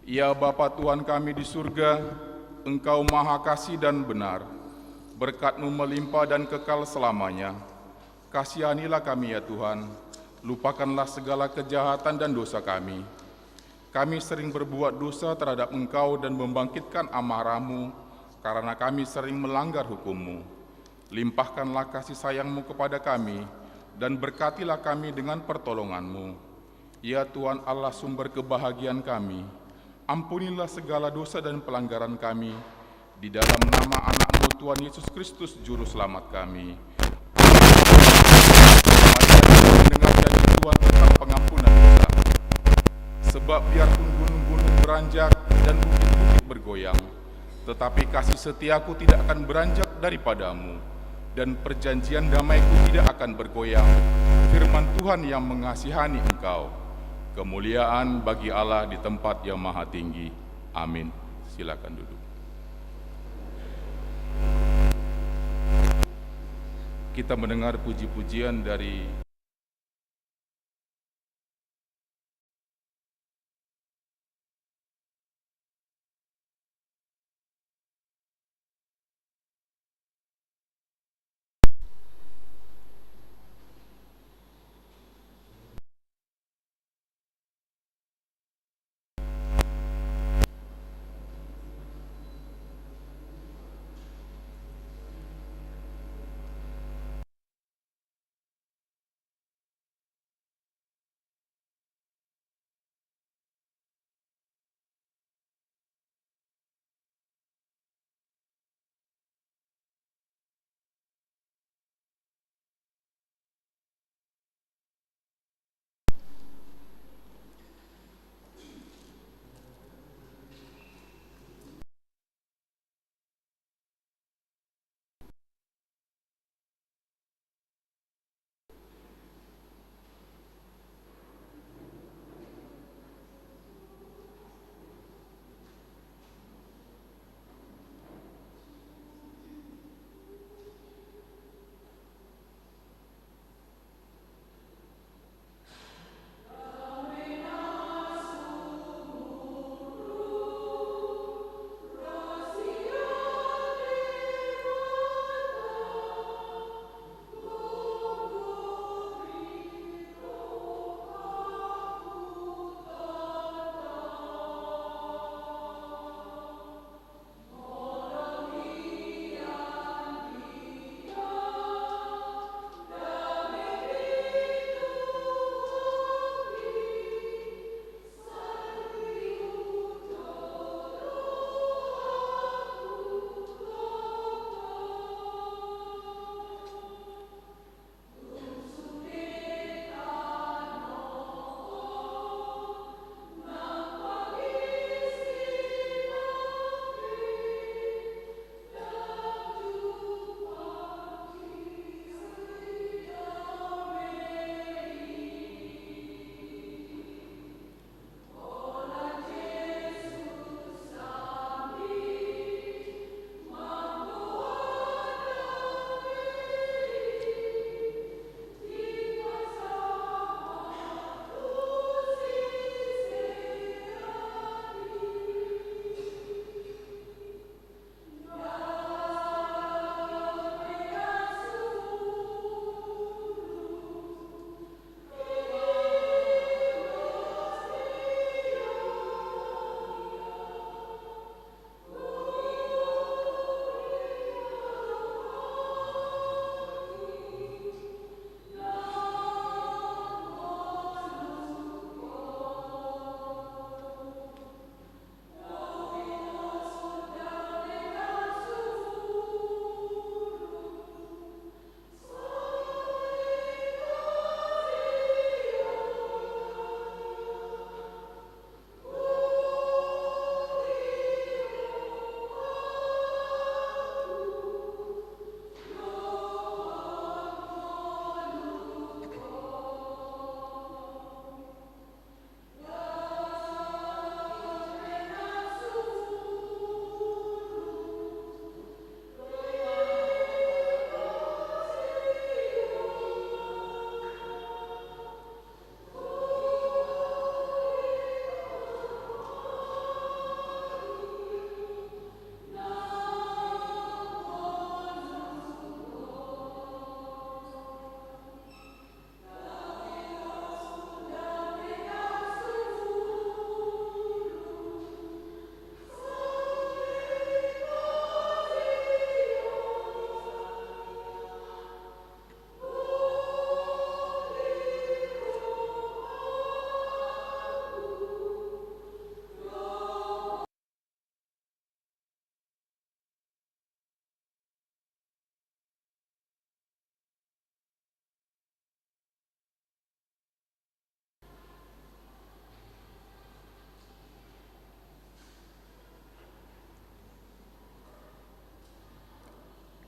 Ya Bapa Tuhan kami di surga, Engkau maha kasih dan benar, berkat-Mu melimpah dan kekal selamanya. Kasihanilah kami ya Tuhan, lupakanlah segala kejahatan dan dosa kami. Kami sering berbuat dosa terhadap Engkau dan membangkitkan amarah-Mu, karena kami sering melanggar hukum-Mu. Limpahkanlah kasih sayang-Mu kepada kami, dan berkatilah kami dengan pertolongan-Mu. Ya Tuhan Allah sumber kebahagiaan kami, ampunilah segala dosa dan pelanggaran kami, di dalam nama anak-Mu Tuhan Yesus Kristus Juru Selamat kami. Mari mendengar janji Tuhan tentang pengampunan dosa. Sebab biarpun gunung-gunung beranjak dan bukit-bukit bergoyang, tetapi kasih setiaku tidak akan beranjak daripadamu, dan perjanjian damaiku tidak akan bergoyang. Firman Tuhan yang mengasihani engkau. Kemuliaan bagi Allah di tempat yang maha tinggi. Amin. Silakan duduk. Kita mendengar puji-pujian dari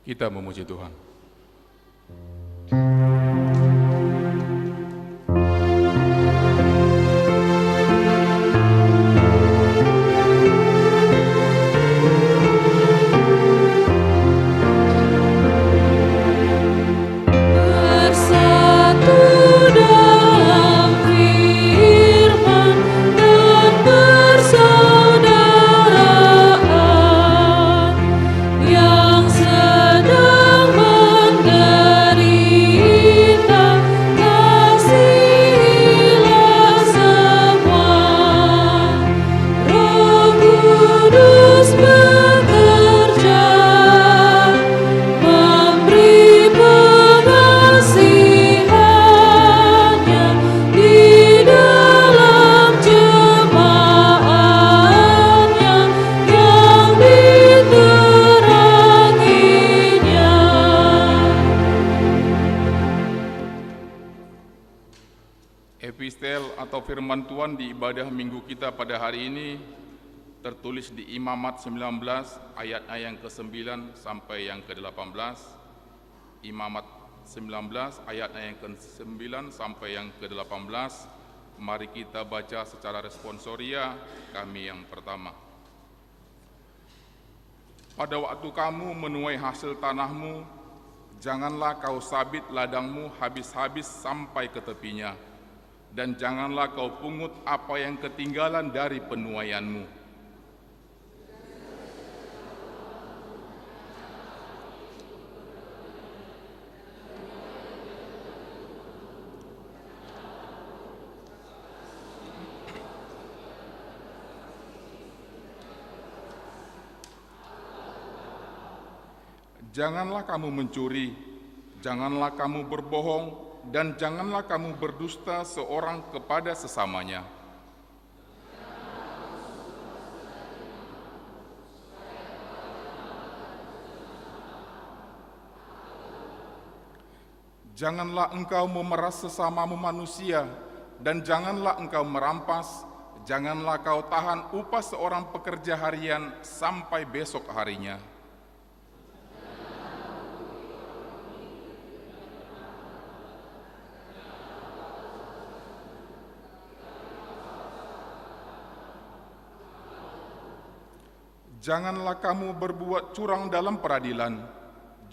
Kita memuji Tuhan. Epistel atau firman Tuhan di ibadah minggu kita pada hari ini tertulis di Imamat 19 ayat yang ke-9 sampai yang ke-18. Imamat 19 ayat yang ke-9 sampai yang ke-18. Mari kita baca secara responsoria kami yang pertama. Pada waktu kamu menuai hasil tanahmu, janganlah kau sabit ladangmu habis-habis sampai ke tepinya, dan janganlah kau pungut apa yang ketinggalan dari penuaianmu. Janganlah kamu mencuri, janganlah kamu berbohong, dan janganlah kamu berdusta seorang kepada sesamanya. Janganlah engkau memeras sesamamu manusia, dan janganlah engkau merampas, janganlah kau tahan upah seorang pekerja harian sampai besok harinya. Janganlah kamu berbuat curang dalam peradilan,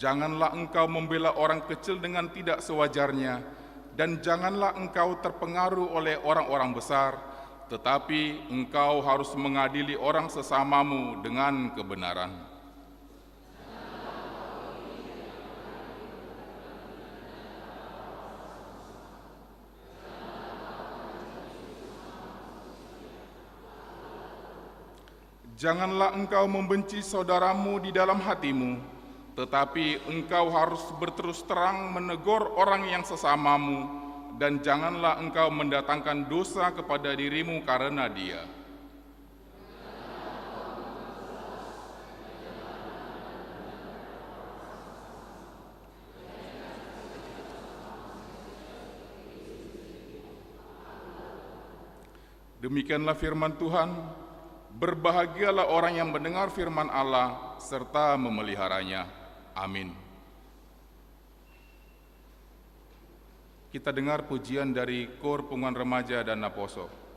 janganlah engkau membela orang kecil dengan tidak sewajarnya, dan janganlah engkau terpengaruh oleh orang-orang besar, tetapi engkau harus mengadili orang sesamamu dengan kebenaran. Janganlah engkau membenci saudaramu di dalam hatimu, tetapi engkau harus berterus terang menegur orang yang sesamamu, dan janganlah engkau mendatangkan dosa kepada dirimu karena dia. Demikianlah firman Tuhan. Berbahagialah orang yang mendengar firman Allah serta memeliharanya. Amin. Kita dengar pujian dari Kor Punguan Remaja dan Naposo.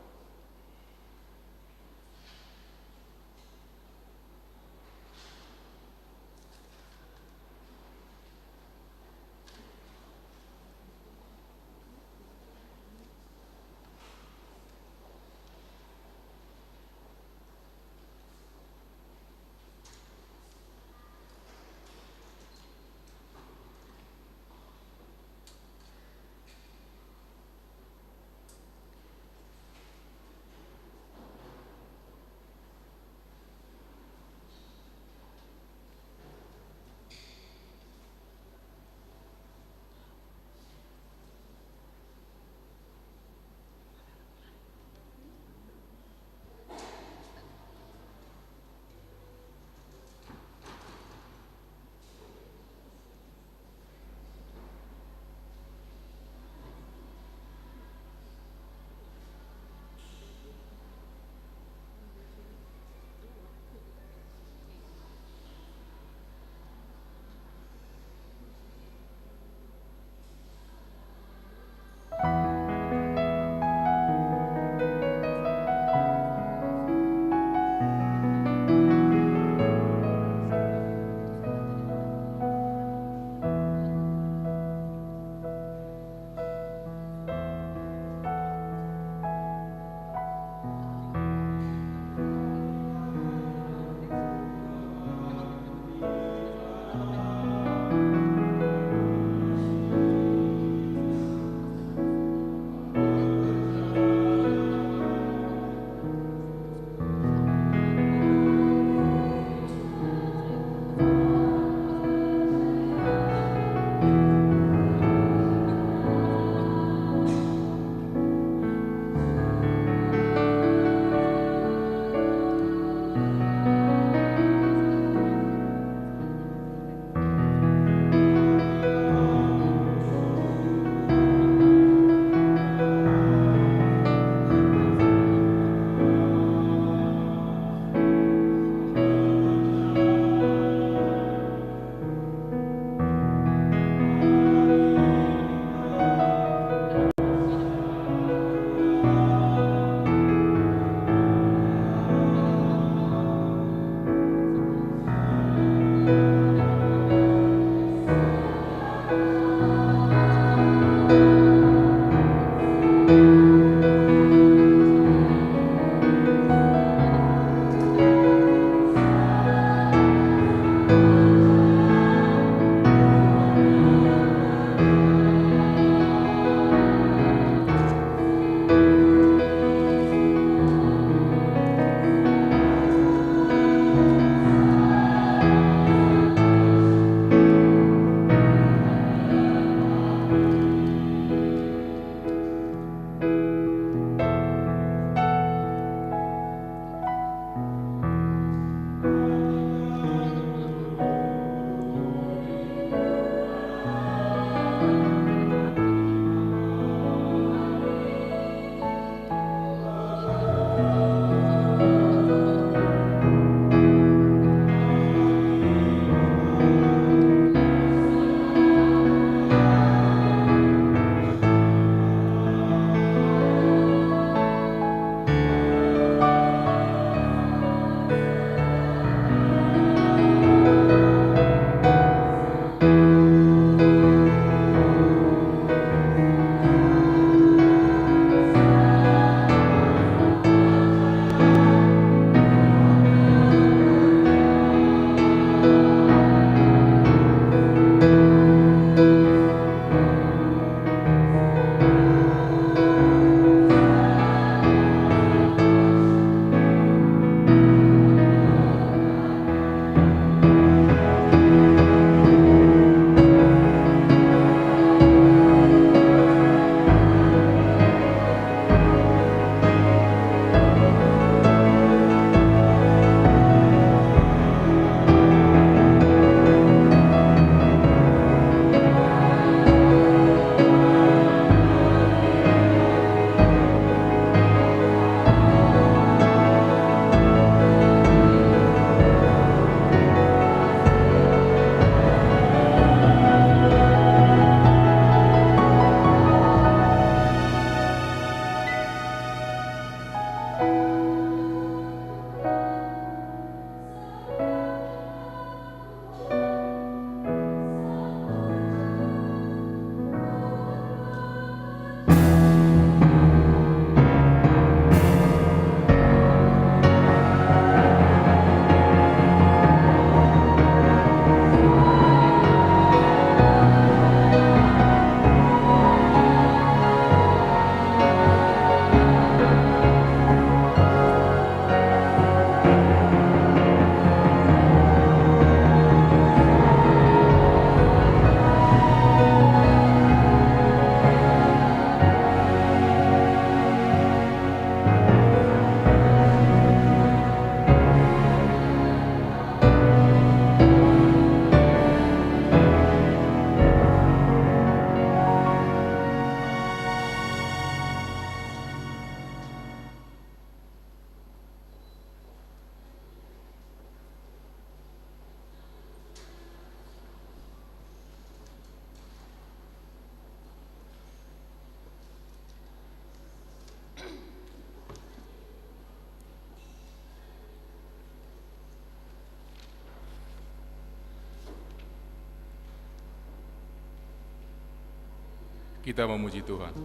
Kita memuji Tuhan.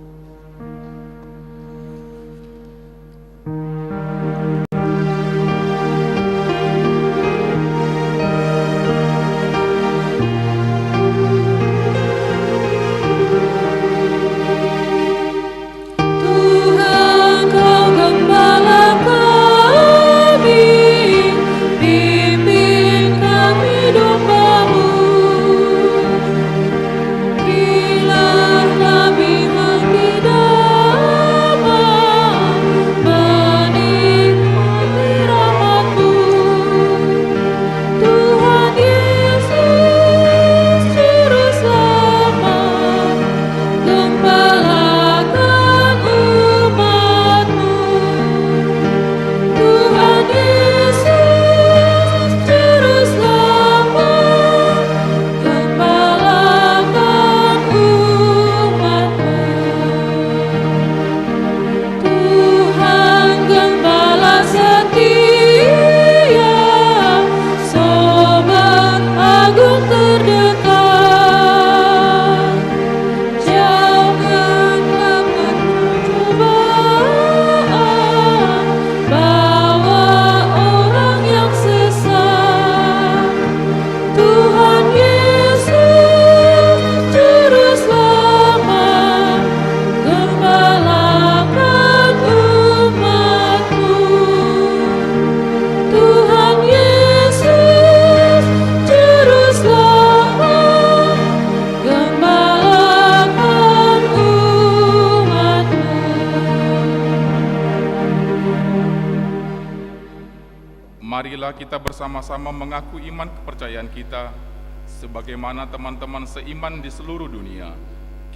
Marilah kita bersama-sama mengaku iman kepercayaan kita sebagaimana teman-teman seiman di seluruh dunia.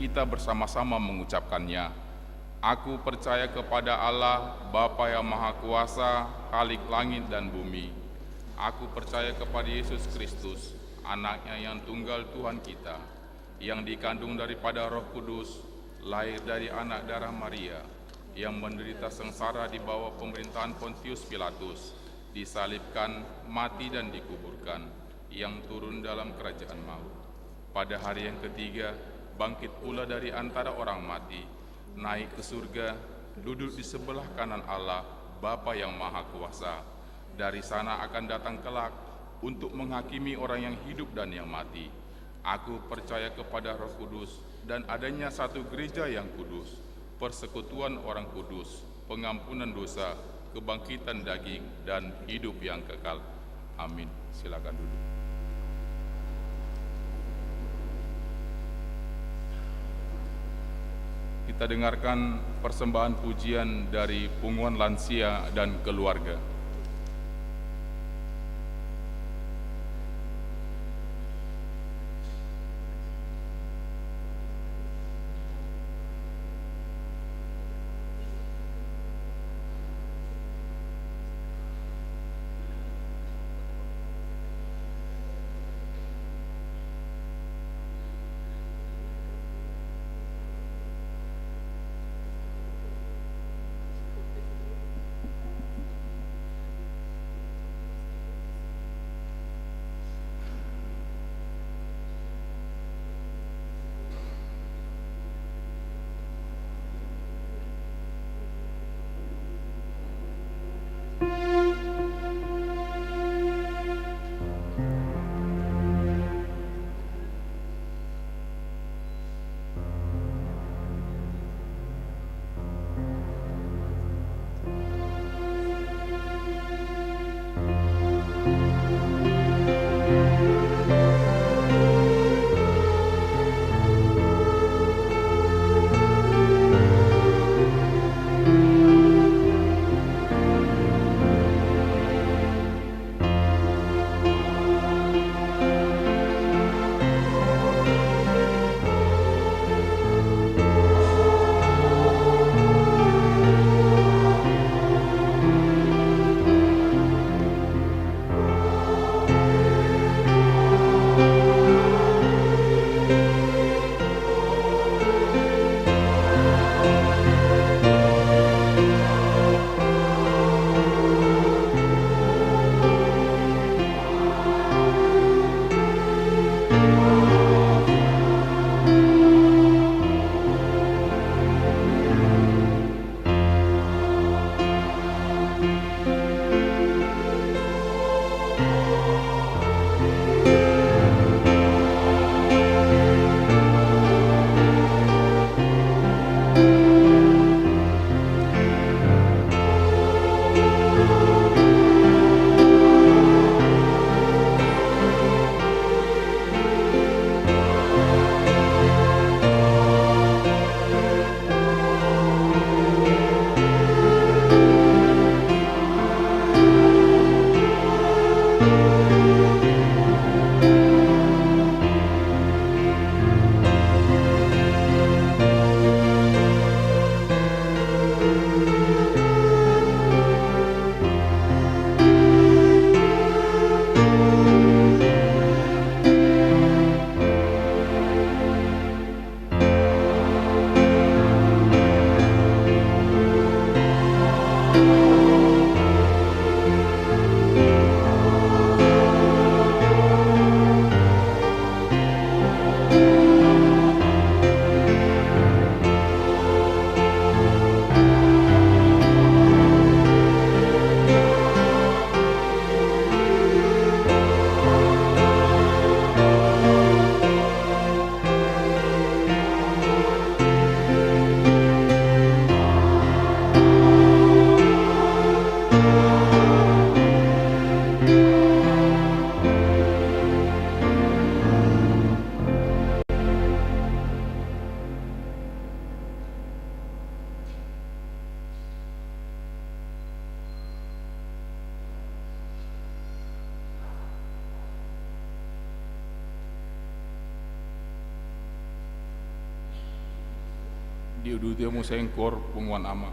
Kita bersama-sama mengucapkannya. Aku percaya kepada Allah, Bapa yang Maha Kuasa, Khalik langit dan bumi. Aku percaya kepada Yesus Kristus, Anaknya yang tunggal Tuhan kita, yang dikandung daripada Roh Kudus, lahir dari anak darah Maria, yang menderita sengsara di bawah pemerintahan Pontius Pilatus, disalibkan, mati dan dikuburkan, yang turun dalam kerajaan maut. Pada hari yang ketiga, bangkit pula dari antara orang mati, naik ke surga, duduk di sebelah kanan Allah, Bapa yang Maha Kuasa. Dari sana akan datang kelak untuk menghakimi orang yang hidup dan yang mati. Aku percaya kepada Roh Kudus dan adanya satu gereja yang kudus, persekutuan orang kudus, pengampunan dosa, kebangkitan daging, dan hidup yang kekal. Amin. Silakan duduk. Kita dengarkan persembahan pujian dari Punguan Lansia dan Keluarga. di udutia mo sengkor penguan ama.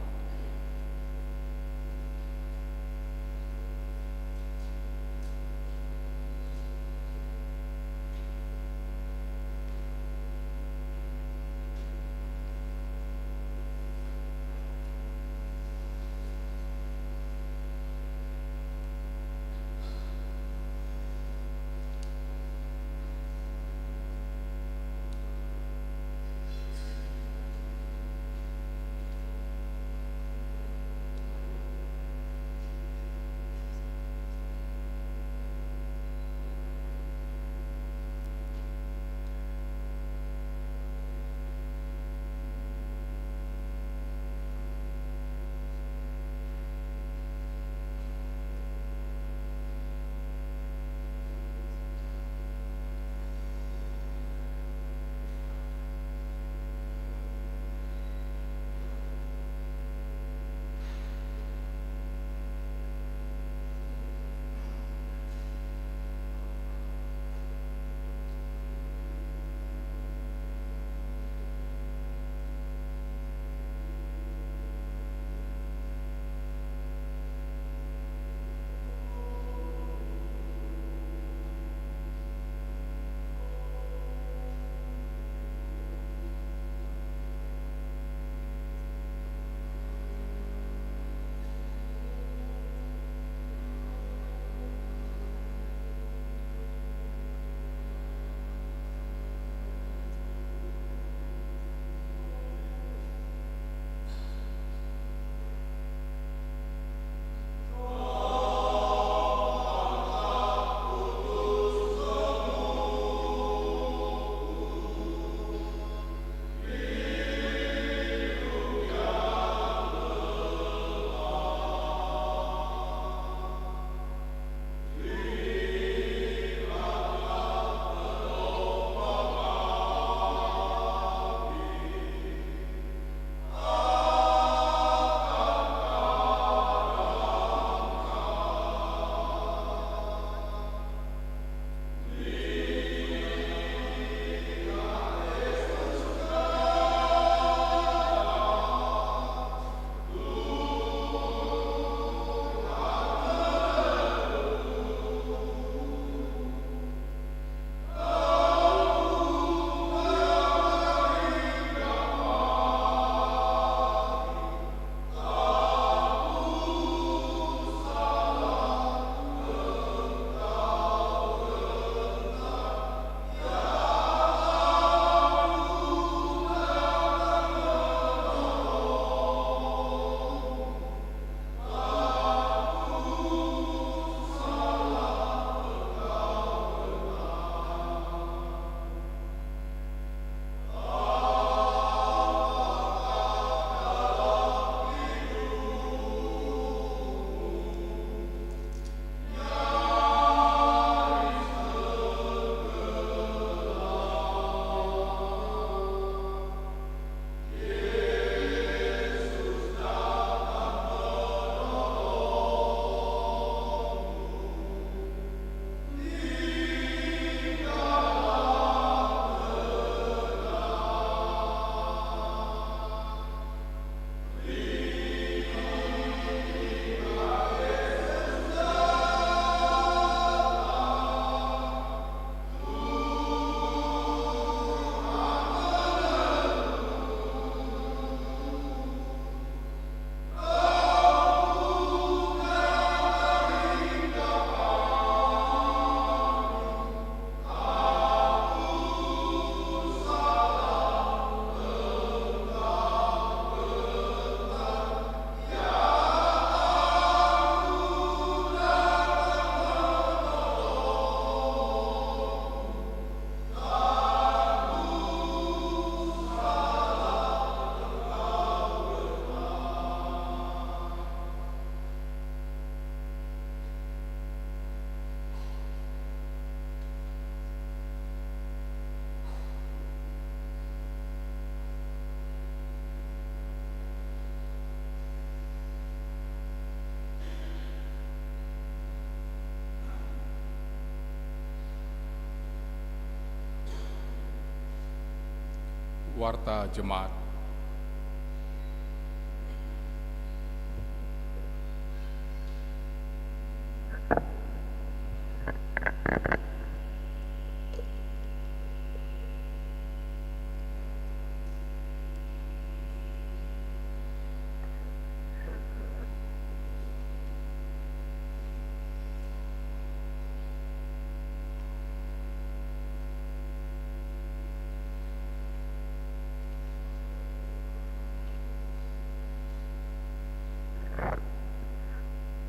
Warta Jemaat.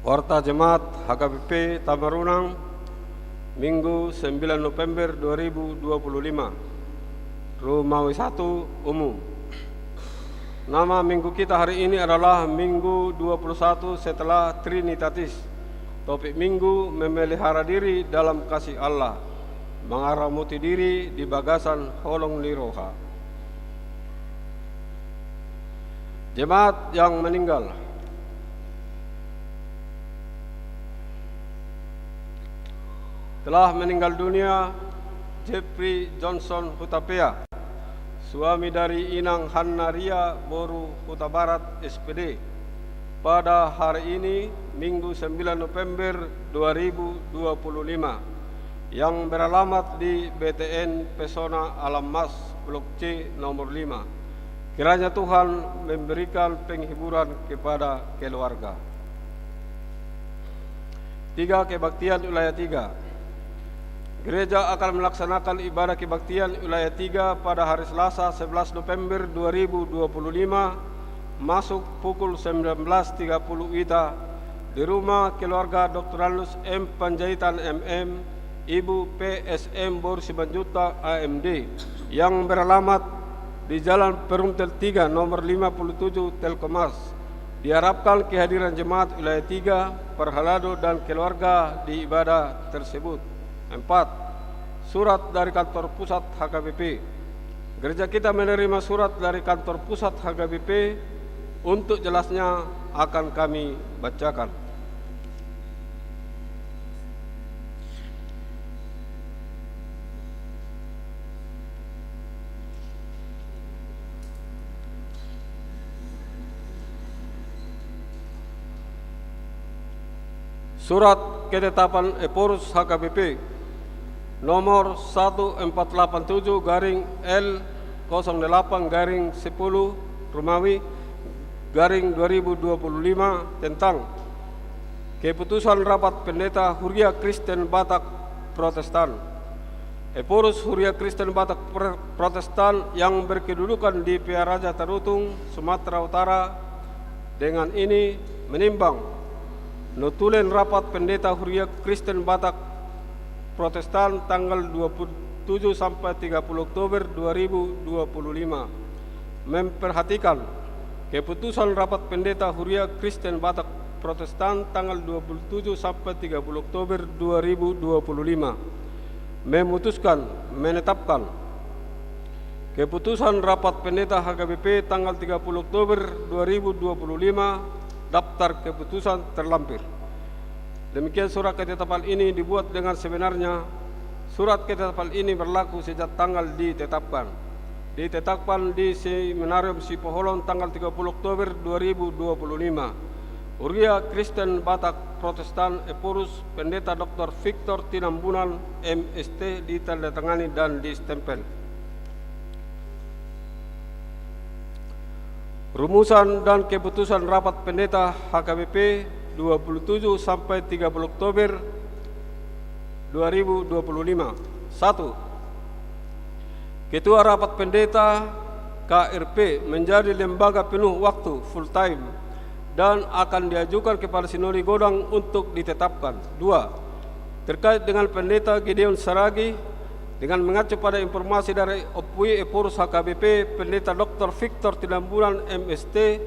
Warta Jemaat HKBP Tamarunang, Minggu 9 November 2025. Romawi 1 Umum. Nama minggu kita hari ini adalah Minggu 21 setelah Trinitatis. Topik minggu memelihara diri dalam kasih Allah, mengaramuti diri di bagasan holong liroha. Jemaat yang meninggal. Telah meninggal dunia Jeffrey Johnson Hutapea, suami dari Inang Hannaria Boru Huta Barat SPD, pada hari ini Minggu 9 November 2025, yang beralamat di BTN Pesona Alam Mas Blok C nomor 5. Kiranya Tuhan memberikan penghiburan kepada keluarga. 3. Kebaktian wilayah 3. Gereja akan melaksanakan ibadah kebaktian wilayah 3 pada hari Selasa 11 November 2025 masuk pukul 19.30 WITA di rumah keluarga Dr. Anus M. Panjaitan MM, Ibu PSM Boru Simanjuntak AMD, yang beralamat di Jalan Perumtel 3 nomor 57 Telkomas. Diharapkan kehadiran jemaat wilayah 3, Perhalado dan keluarga di ibadah tersebut. 4. Surat dari kantor pusat HKBP. Gereja kita menerima surat dari kantor pusat HKBP. Untuk jelasnya akan kami bacakan. Surat ketetapan Eporus HKBP nomor 1487/L08/10 Romawi /2025 tentang keputusan Rapat Pendeta Huria Kristen Batak Protestan. Eporus Huria Kristen Batak Protestan yang berkedudukan di Piaraja Tarutung, Sumatera Utara, dengan ini menimbang nutulen Rapat Pendeta Huria Kristen Batak Protestan tanggal 27 sampai 30 Oktober 2025 memperhatikan keputusan Rapat Pendeta Huria Kristen Batak Protestan tanggal 27 sampai 30 Oktober 2025 memutuskan menetapkan keputusan Rapat Pendeta HKBP tanggal 30 Oktober 2025 daftar keputusan terlampir. Demikian surat ketetapan ini dibuat dengan sebenarnya. Surat ketetapan ini berlaku sejak tanggal ditetapkan. Ditetapkan di Seminarium Sipoholon tanggal 30 Oktober 2025. Huria Kristen Batak Protestan Eporus Pendeta Dr. Victor Tinambunan MST ditandatangani dan distempel. Rumusan dan keputusan Rapat Pendeta HKBP 27 sampai 30 Oktober 2025. 1. Ketua Rapat Pendeta KRP menjadi lembaga penuh waktu full time dan akan diajukan kepada Sinodi Godang untuk ditetapkan. 2. Terkait dengan Pendeta Gideon Saragi, dengan mengacu pada informasi dari Opui Eporus HKBP, Pendeta Dr. Victor Tinambunan MST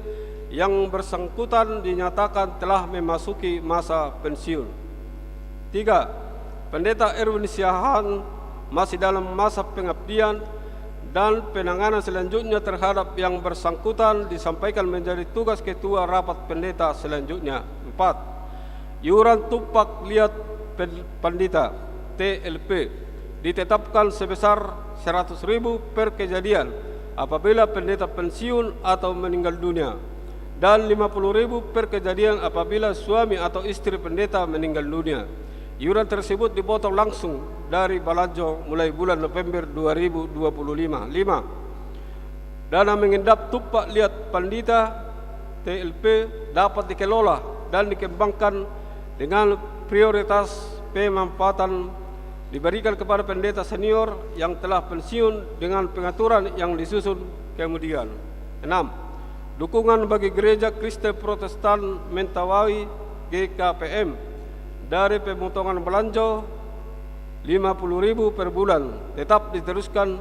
yang bersangkutan dinyatakan telah memasuki masa pensiun. 3. Pendeta Erwin Siahaan masih dalam masa pengabdian dan penanganan selanjutnya terhadap yang bersangkutan disampaikan menjadi tugas Ketua Rapat Pendeta selanjutnya. 4. Iuran tumpak liat Pandita TLP ditetapkan sebesar 100.000 per kejadian apabila pendeta pensiun atau meninggal dunia, dan 50.000 per kejadian apabila suami atau istri pendeta meninggal dunia. Iuran tersebut dipotong langsung dari Balajo mulai bulan November 2025. 5. Dana mengendap tumpak liat Pandita TLP dapat dikelola dan dikembangkan dengan prioritas pemanfaatan diberikan kepada pendeta senior yang telah pensiun dengan pengaturan yang disusun kemudian. 6. Dukungan bagi Gereja Kristen Protestan Mentawai GKPM dari pemotongan belanja 50.000 per bulan tetap diteruskan,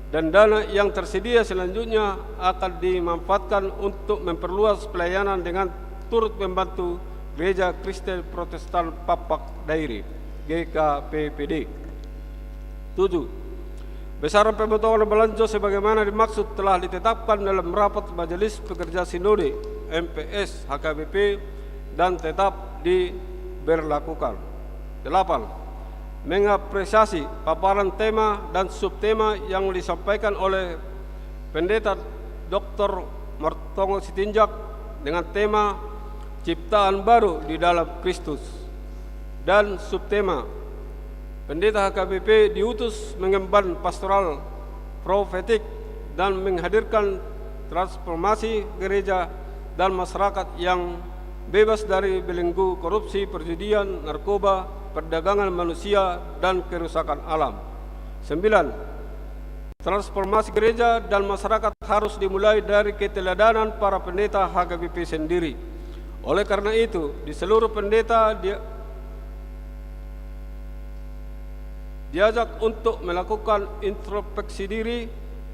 dan dana yang tersedia selanjutnya akan dimanfaatkan untuk memperluas pelayanan dengan turut membantu Gereja Kristen Protestan Papak Dairi GKPPD. 7. Besaran pemotongan belanja sebagaimana dimaksud telah ditetapkan dalam rapat Majelis Pekerja Sinode MPS HKBP dan tetap diberlakukan. 8. Mengapresiasi paparan tema dan subtema yang disampaikan oleh Pendeta Dr. Martongo Sitinjak dengan tema Ciptaan Baru di dalam Kristus, dan subtema Pendeta HKBP diutus mengemban pastoral profetik dan menghadirkan transformasi gereja dan masyarakat yang bebas dari belenggu korupsi, perjudian, narkoba, perdagangan manusia, dan kerusakan alam. 9. Transformasi gereja dan masyarakat harus dimulai dari keteladanan para pendeta HKBP sendiri. Oleh karena itu, di seluruh pendeta diajak untuk melakukan introspeksi diri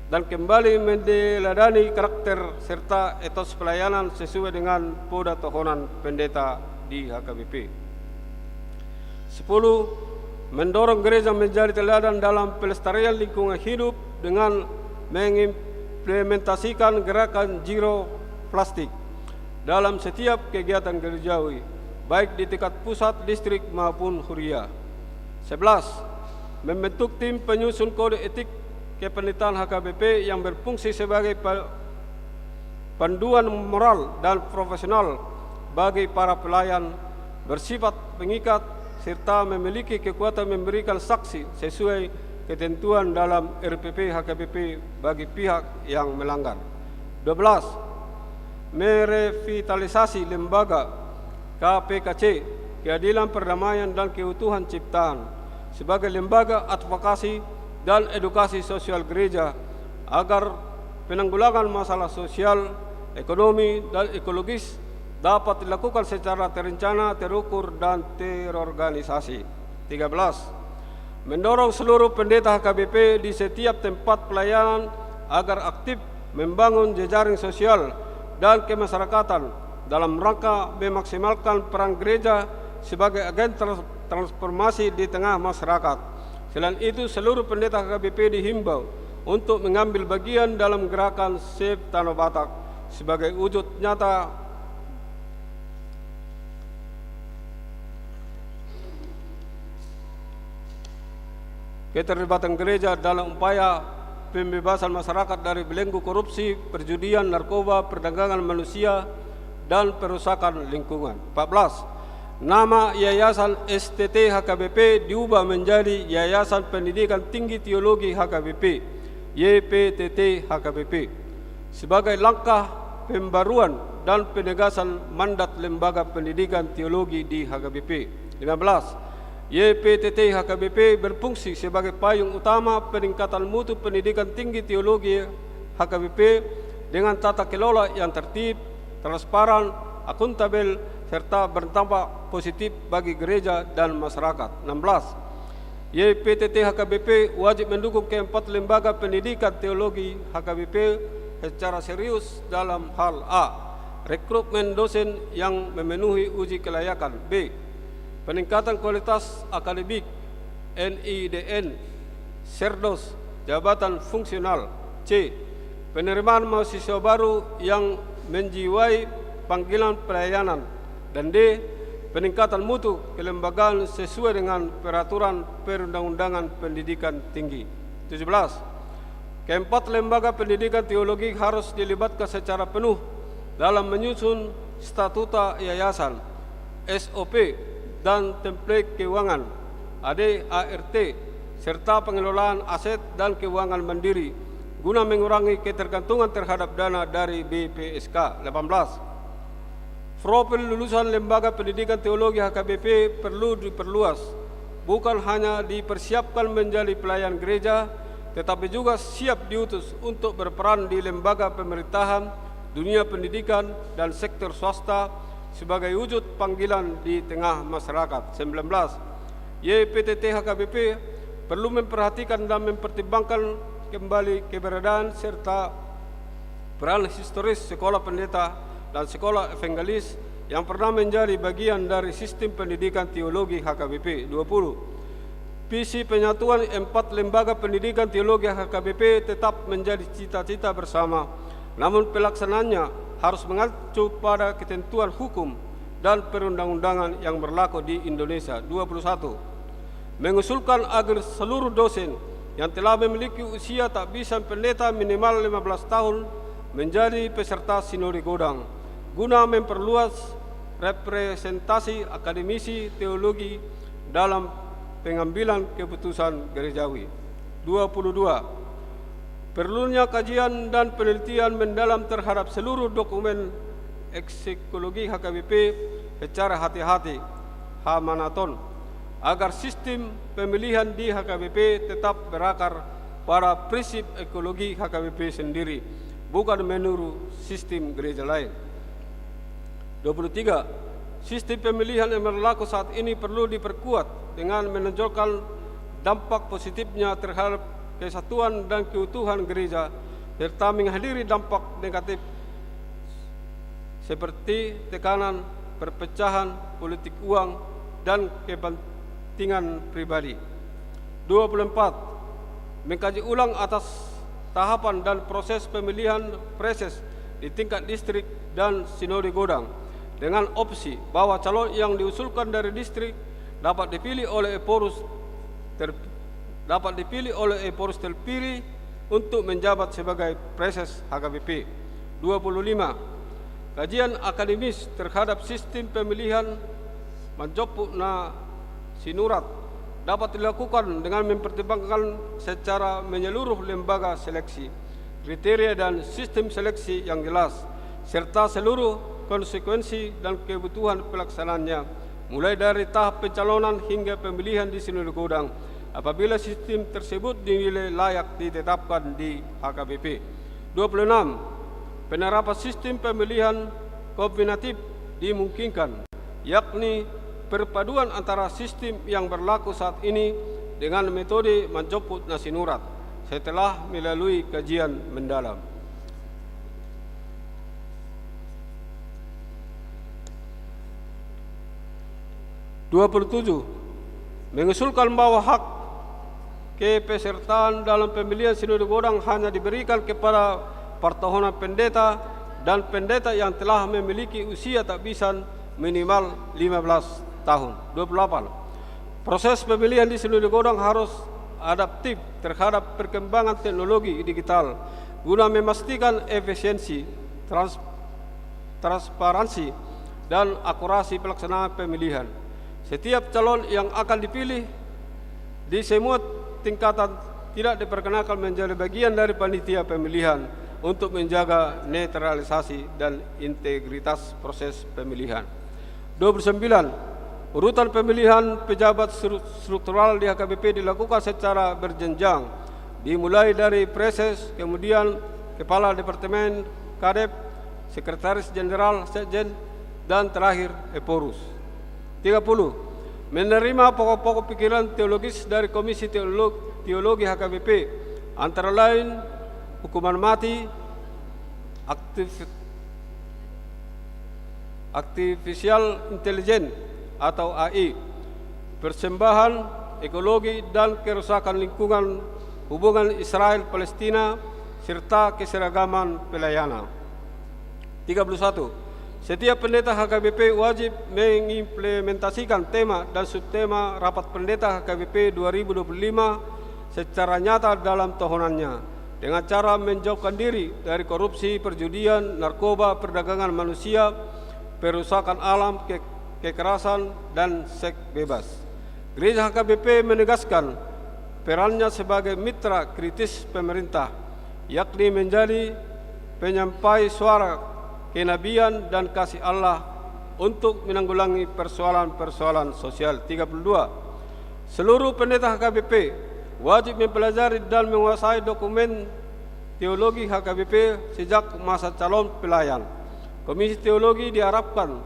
dan kembali meneladani karakter serta etos pelayanan sesuai dengan poda tohonan pendeta di HKBP. 10. Mendorong gereja menjadi teladan dalam pelestarian lingkungan hidup dengan mengimplementasikan gerakan zero plastik dalam setiap kegiatan gerejawi, baik di tingkat pusat, distrik maupun huria. 11. Membentuk tim penyusun kode etik kependetaan HKBP yang berfungsi sebagai panduan moral dan profesional bagi para pelayan, bersifat pengikat serta memiliki kekuatan memberikan saksi sesuai ketentuan dalam RPP HKBP bagi pihak yang melanggar. 12. Merevitalisasi lembaga KPKC, Keadilan, Perdamaian, dan Keutuhan Ciptaan sebagai lembaga advokasi dan edukasi sosial gereja agar penanggulangan masalah sosial, ekonomi, dan ekologis dapat dilakukan secara terencana, terukur, dan terorganisasi. 13. Mendorong seluruh pendeta HKBP di setiap tempat pelayanan agar aktif membangun jejaring sosial dan kemasyarakatan dalam rangka memaksimalkan peran gereja sebagai agen transformasi di tengah masyarakat. Selain itu, seluruh pendeta HKBP dihimbau untuk mengambil bagian dalam gerakan Save Tanah Batak sebagai wujud nyata keterlibatan gereja dalam upaya pembebasan masyarakat dari belenggu korupsi, perjudian, narkoba, perdagangan manusia, dan perusakan lingkungan. 14. Nama Yayasan STT HKBP diubah menjadi Yayasan Pendidikan Tinggi Teologi HKBP, YPTT HKBP, sebagai langkah pembaruan dan penegasan mandat Lembaga Pendidikan Teologi di HKBP. 15. YPTT HKBP berfungsi sebagai payung utama peningkatan mutu pendidikan tinggi teologi HKBP dengan tata kelola yang tertib, transparan, akuntabel, serta berdampak positif bagi gereja dan masyarakat. 16. YPTT HKBP wajib mendukung keempat lembaga pendidikan teologi HKBP secara serius dalam hal A. Rekrutmen dosen yang memenuhi uji kelayakan. B. Peningkatan kualitas akademik NIDN, Serdos, jabatan fungsional. C. Penerimaan mahasiswa baru yang menjiwai panggilan pelayanan. Dan D. Peningkatan mutu kelembagaan sesuai dengan peraturan perundang-undangan pendidikan tinggi. 17. Keempat lembaga pendidikan teologi harus dilibatkan secara penuh dalam menyusun statuta yayasan, SOP, dan template keuangan, ADART, serta pengelolaan aset dan keuangan mandiri guna mengurangi ketergantungan terhadap dana dari BPSK. 18. Profil lulusan lembaga pendidikan teologi HKBP perlu diperluas, bukan hanya dipersiapkan menjadi pelayan gereja, tetapi juga siap diutus untuk berperan di lembaga pemerintahan, dunia pendidikan, dan sektor swasta sebagai wujud panggilan di tengah masyarakat. 19. YPTT HKBP perlu memperhatikan dan mempertimbangkan kembali keberadaan serta peran historis sekolah pendeta dan sekolah evangelis yang pernah menjadi bagian dari sistem pendidikan teologi HKBP. 20. Visi penyatuan 4 lembaga pendidikan teologi HKBP tetap menjadi cita-cita bersama, namun pelaksanaannya harus mengacu pada ketentuan hukum dan perundang-undangan yang berlaku di Indonesia. 21. Mengusulkan agar seluruh dosen yang telah memiliki usia tak bisa pendeta minimal 15 tahun menjadi peserta sinode Godang, guna memperluas representasi akademisi teologi dalam pengambilan keputusan gerejawi. 22. Perlunya kajian dan penelitian mendalam terhadap seluruh dokumen eksikologi HKBP secara hati-hati, hamanaton, agar sistem pemilihan di HKBP tetap berakar pada prinsip ekologi HKBP sendiri, bukan menurut sistem gereja lain. 23. Sistem pemilihan yang berlaku saat ini perlu diperkuat dengan menonjolkan dampak positifnya terhadap kesatuan dan keutuhan gereja, serta menghadiri dampak negatif seperti tekanan, perpecahan, politik uang, dan kepentingan pribadi. 24. Mengkaji ulang atas tahapan dan proses pemilihan preses di tingkat distrik dan sinode Godang, dengan opsi bahwa calon yang diusulkan dari distrik dapat dipilih oleh Eporus terpilih untuk menjabat sebagai preses HKBP. 25. Kajian akademis terhadap sistem pemilihan Manjopuna Sinurat dapat dilakukan dengan mempertimbangkan secara menyeluruh lembaga seleksi, kriteria dan sistem seleksi yang jelas, serta seluruh konsekuensi dan kebutuhan pelaksanaannya, mulai dari tahap pencalonan hingga pemilihan di sinode Godang, apabila sistem tersebut dinilai layak ditetapkan di HKBP. 26. Penerapan sistem pemilihan kombinatif dimungkinkan, yakni perpaduan antara sistem yang berlaku saat ini dengan metode Manjoput Nasinurat setelah melalui kajian mendalam. 27. Mengusulkan bahwa hak kepesertaan dalam pemilihan sinode Godang hanya diberikan kepada pertohonan pendeta dan pendeta yang telah memiliki usia tak bisa minimal 15 tahun. 28. Proses pemilihan di sinode Godang harus adaptif terhadap perkembangan teknologi digital guna memastikan efisiensi, transparansi, dan akurasi pelaksanaan pemilihan. Setiap calon yang akan dipilih di semua tingkatan tidak diperkenankan menjadi bagian dari panitia pemilihan untuk menjaga netralisasi dan integritas proses pemilihan. 29. Urutan pemilihan pejabat struktural di HKBP dilakukan secara berjenjang, dimulai dari preses, kemudian kepala departemen, kadep, sekretaris jenderal, sekjen, dan terakhir Eporus. 30. Menerima pokok-pokok pikiran teologis dari Komisi Teologi HKBP, antara lain hukuman mati, artificial intelligence atau AI, persembahan, ekologi dan kerusakan lingkungan, hubungan Israel-Palestina, serta keseragaman pelayanan. 31. Setiap pendeta HKBP wajib mengimplementasikan tema dan subtema Rapat Pendeta HKBP 2025 secara nyata dalam tohonannya, dengan cara menjauhkan diri dari korupsi, perjudian, narkoba, perdagangan manusia, perusakan alam, kekerasan, dan seks bebas. Gereja HKBP menegaskan perannya sebagai mitra kritis pemerintah, yakni menjadi penyampai suara kenabian dan kasih Allah untuk menanggulangi persoalan-persoalan sosial. 32. Seluruh pendeta HKBP wajib mempelajari dan menguasai dokumen teologi HKBP sejak masa calon pelayan. Komisi Teologi diharapkan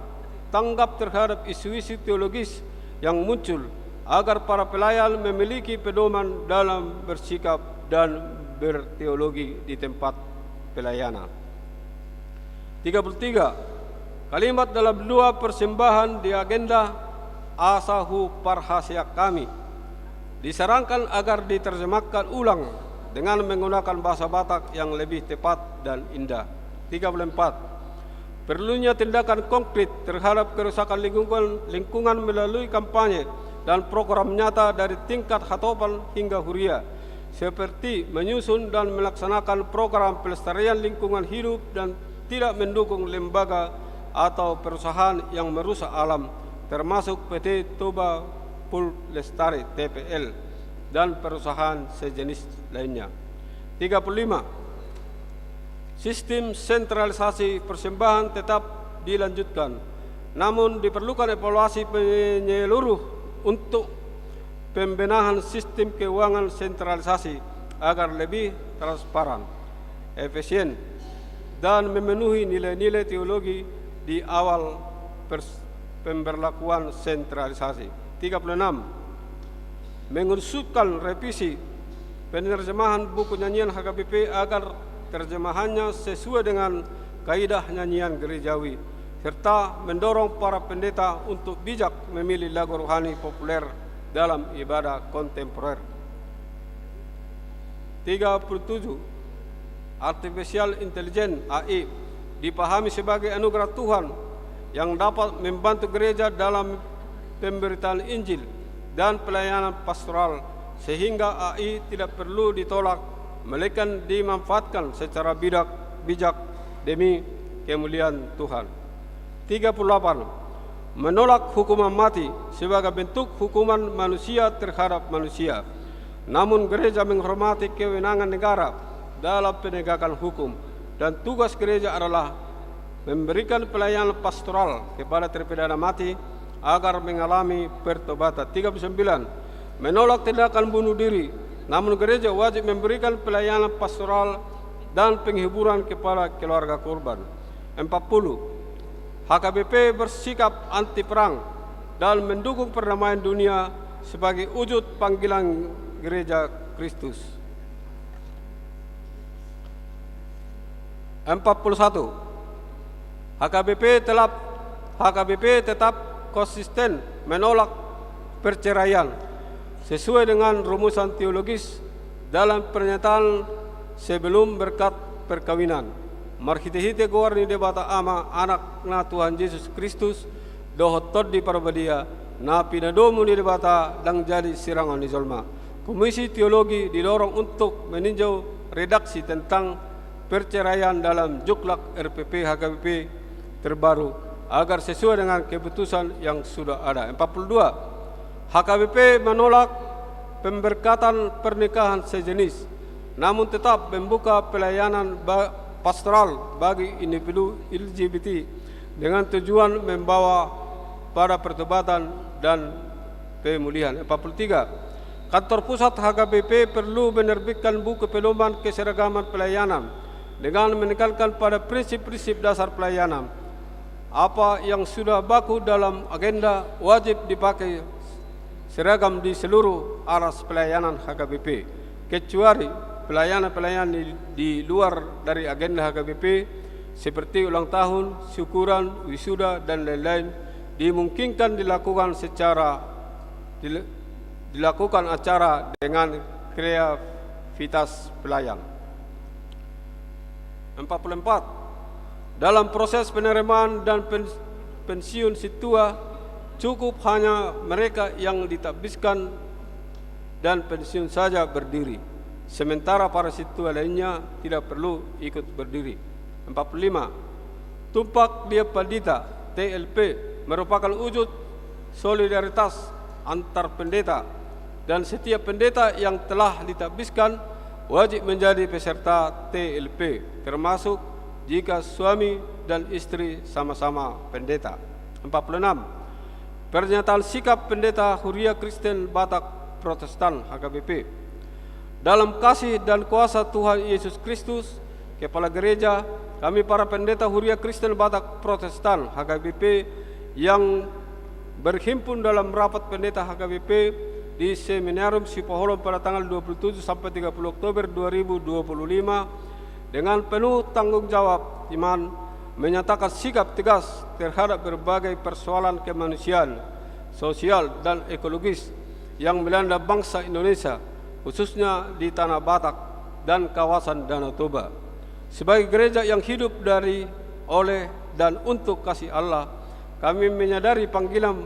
tanggap terhadap isu-isu teologis yang muncul, agar para pelayan memiliki pedoman dalam bersikap dan berteologi di tempat pelayanan. 33. Kalimat dalam dua persembahan di agenda Asahu Parhasia kami disarankan agar diterjemahkan ulang dengan menggunakan bahasa Batak yang lebih tepat dan indah. 34. Perlunya tindakan konkret terhadap kerusakan lingkungan melalui kampanye dan program nyata dari tingkat hatopan hingga huria, seperti menyusun dan melaksanakan program pelestarian lingkungan hidup dan tidak mendukung lembaga atau perusahaan yang merusak alam, termasuk PT Toba Pul Lestari TPL dan perusahaan sejenis lainnya. 35. Sistem sentralisasi persembahan tetap dilanjutkan, namun diperlukan evaluasi menyeluruh untuk pembenahan sistem keuangan sentralisasi agar lebih transparan, efisien, dan memenuhi nilai-nilai teologi di awal pemberlakuan sentralisasi. 36. Mengusulkan revisi penerjemahan buku nyanyian HKBP agar terjemahannya sesuai dengan kaidah nyanyian gerejawi, serta mendorong para pendeta untuk bijak memilih lagu rohani populer dalam ibadah kontemporer. 37. Artificial Intelligence AI dipahami sebagai anugerah Tuhan yang dapat membantu gereja dalam pemberitaan Injil dan pelayanan pastoral, sehingga AI tidak perlu ditolak melainkan dimanfaatkan secara bijak demi kemuliaan Tuhan. 38. Menolak hukuman mati sebagai bentuk hukuman manusia terhadap manusia. Namun gereja menghormati kewenangan negara dalam penegakan hukum, dan tugas gereja adalah memberikan pelayanan pastoral kepada terpidana mati agar mengalami pertobatan. 39. Menolak tindakan bunuh diri, namun gereja wajib memberikan pelayanan pastoral dan penghiburan kepada keluarga korban. 40. HKBP bersikap anti perang dan mendukung perdamaian dunia sebagai wujud panggilan gereja Kristus. 41. HKBP tetap konsisten menolak perceraian sesuai dengan rumusan teologis dalam pernyataan sebelum berkat perkawinan. Marhite-hite gowarni debata ama anak na Tuhan Yesus Kristus dohotot di parbadia na pinadomu di debata dang jadi sirangan di Zolma. Komisi Teologi didorong untuk meninjau redaksi tentang perceraian dalam Juklak RPP HKBP terbaru agar sesuai dengan keputusan yang sudah ada. 42. HKBP menolak pemberkatan pernikahan sejenis, namun tetap membuka pelayanan pastoral bagi individu LGBT dengan tujuan membawa pada pertobatan dan pemulihan. 43. Kantor pusat HKBP perlu menerbitkan buku pedoman keseragaman pelayanan dengan menekankan pada prinsip-prinsip dasar pelayanan. Apa yang sudah baku dalam agenda wajib dipakai seragam di seluruh aras pelayanan HKBP, kecuali pelayanan-pelayanan di luar dari agenda HKBP seperti ulang tahun, syukuran, wisuda, dan lain-lain dimungkinkan dilakukan acara dengan kreativitas pelayan. 44. Dalam proses penerimaan dan pensiun situa cukup hanya mereka yang ditabiskan dan pensiun saja berdiri, sementara para situa lainnya tidak perlu ikut berdiri. 45. Tumpak Dia Pandita TLP merupakan wujud solidaritas antar pendeta, dan setiap pendeta yang telah ditabiskan wajib menjadi peserta TLP, termasuk jika suami dan istri sama-sama pendeta. 46. Pernyataan sikap pendeta Huria Kristen Batak Protestan HKBP. Dalam kasih dan kuasa Tuhan Yesus Kristus, Kepala Gereja, kami para pendeta Huria Kristen Batak Protestan HKBP yang berhimpun dalam rapat pendeta HKBP di Seminarium Sipoholon pada tanggal 27 sampai 30 Oktober 2025 dengan penuh tanggung jawab iman menyatakan sikap tegas terhadap berbagai persoalan kemanusiaan, sosial dan ekologis yang melanda bangsa Indonesia, khususnya di Tanah Batak dan kawasan Danau Toba. Sebagai gereja yang hidup dari, oleh, dan untuk kasih Allah, kami menyadari panggilan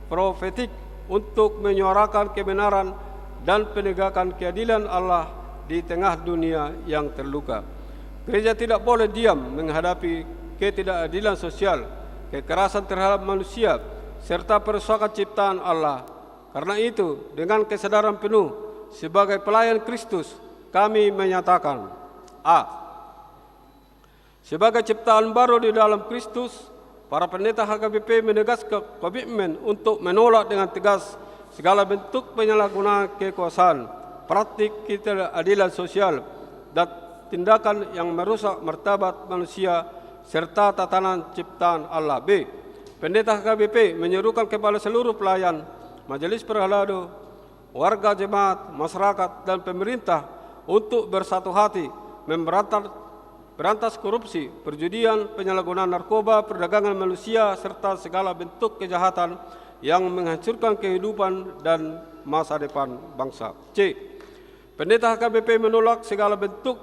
profetik untuk menyuarakan kebenaran dan penegakan keadilan Allah di tengah dunia yang terluka. Gereja tidak boleh diam menghadapi ketidakadilan sosial, kekerasan terhadap manusia, serta perusakan ciptaan Allah. Karena itu, dengan kesadaran penuh sebagai pelayan Kristus, kami menyatakan: A. Sebagai ciptaan baru di dalam Kristus, para pendeta HKBP menegaskan komitmen untuk menolak dengan tegas segala bentuk penyalahgunaan kekuasaan, praktik ketidakadilan sosial, dan tindakan yang merusak martabat manusia serta tatanan ciptaan Allah. B. Pendeta HKBP menyerukan kepada seluruh pelayan, majelis perhalado, warga jemaat, masyarakat, dan pemerintah untuk bersatu hati berantas korupsi, perjudian, penyalahgunaan narkoba, perdagangan manusia, serta segala bentuk kejahatan yang menghancurkan kehidupan dan masa depan bangsa. C. Pendeta HKBP menolak segala bentuk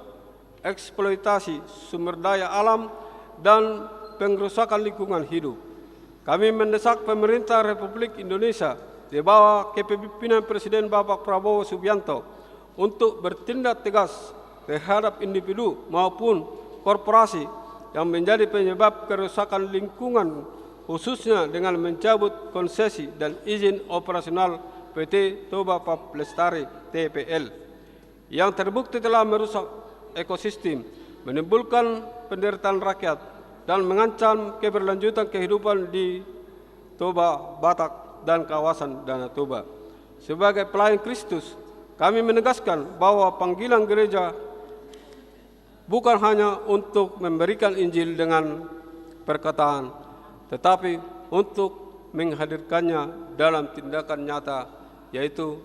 eksploitasi sumber daya alam dan pengrusakan lingkungan hidup. Kami mendesak pemerintah Republik Indonesia di bawah kepemimpinan Presiden Bapak Prabowo Subianto untuk bertindak tegas terhadap individu maupun korporasi yang menjadi penyebab kerusakan lingkungan, khususnya dengan mencabut konsesi dan izin operasional PT Toba Pap Lestari TPL yang terbukti telah merusak ekosistem, menimbulkan penderitaan rakyat, dan mengancam keberlanjutan kehidupan di Toba, Batak, dan kawasan Danau Toba. Sebagai pelayan Kristus, kami menegaskan bahwa panggilan gereja bukan hanya untuk memberikan Injil dengan perkataan, tetapi untuk menghadirkannya dalam tindakan nyata, yaitu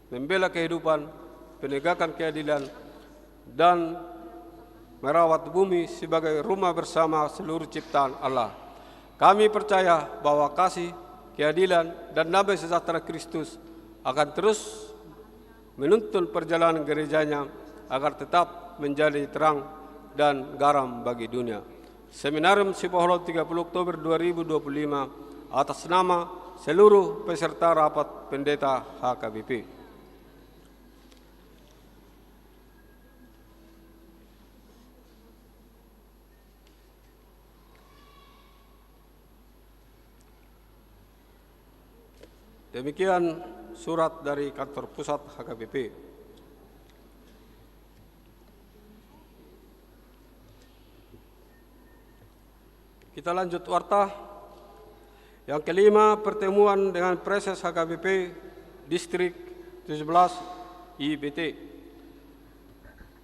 membela kehidupan, penegakan keadilan, dan merawat bumi sebagai rumah bersama seluruh ciptaan Allah. Kami percaya bahwa kasih, keadilan, dan damai sejahtera Kristus akan terus menuntun perjalanan gerejanya agar tetap menjadi terang dan garam bagi dunia. Seminarium Sipoholon 30 Oktober 2025 atas nama seluruh peserta rapat pendeta HKBP. Demikian surat dari kantor pusat HKBP. Kita lanjut warta. Yang kelima, pertemuan dengan Preses HKBP Distrik 17 IBT.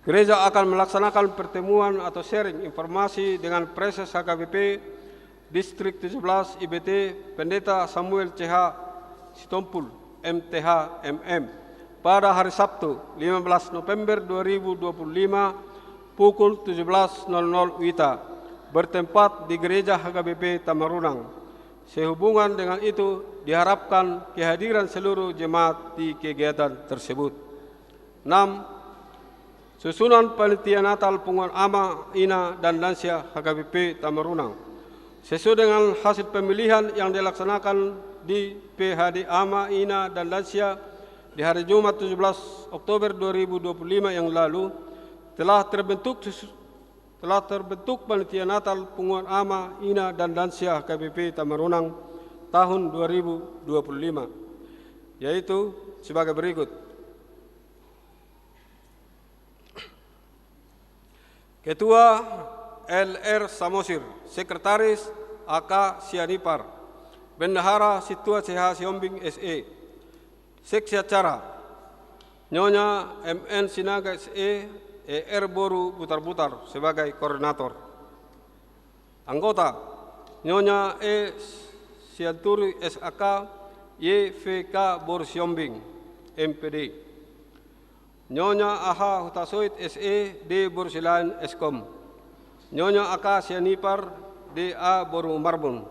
Gereja akan melaksanakan pertemuan atau sharing informasi dengan Preses HKBP Distrik 17 IBT Pendeta Samuel CH Sitompul MTH MM pada hari Sabtu 15 November 2025 pukul 17.00 WITA bertempat di Gereja HKBP Tamarunang. Sehubungan dengan itu diharapkan kehadiran seluruh jemaat di kegiatan tersebut. 6. Susunan panitia Natal Pengumuman Ama, Ina, dan Lansia HKBP Tamarunang. Sesuai dengan hasil pemilihan yang dilaksanakan di PHD Ama, Ina, dan Lansia di hari Jumat 17 Oktober 2025 yang lalu telah terbentuk panitia Natal Pengumuman Ama, Ina, dan Lansia HKBP Tamarunang tahun 2025, yaitu sebagai berikut. Ketua LR Samosir, Sekretaris AK Sianipar, Bendahara Situa CH Siombing SE, Seksi Acara Nyonya MN Sinaga SE, ER Boru Butar-Butar sebagai koordinator. Anggota Nyonya E. Sianturi SAK, YVK Borsiombing, MPD. Nyonya AH Hutasoit SE, D. Borsilan Eskom. Nyonya AK Sianipar, DA Boru Marbun.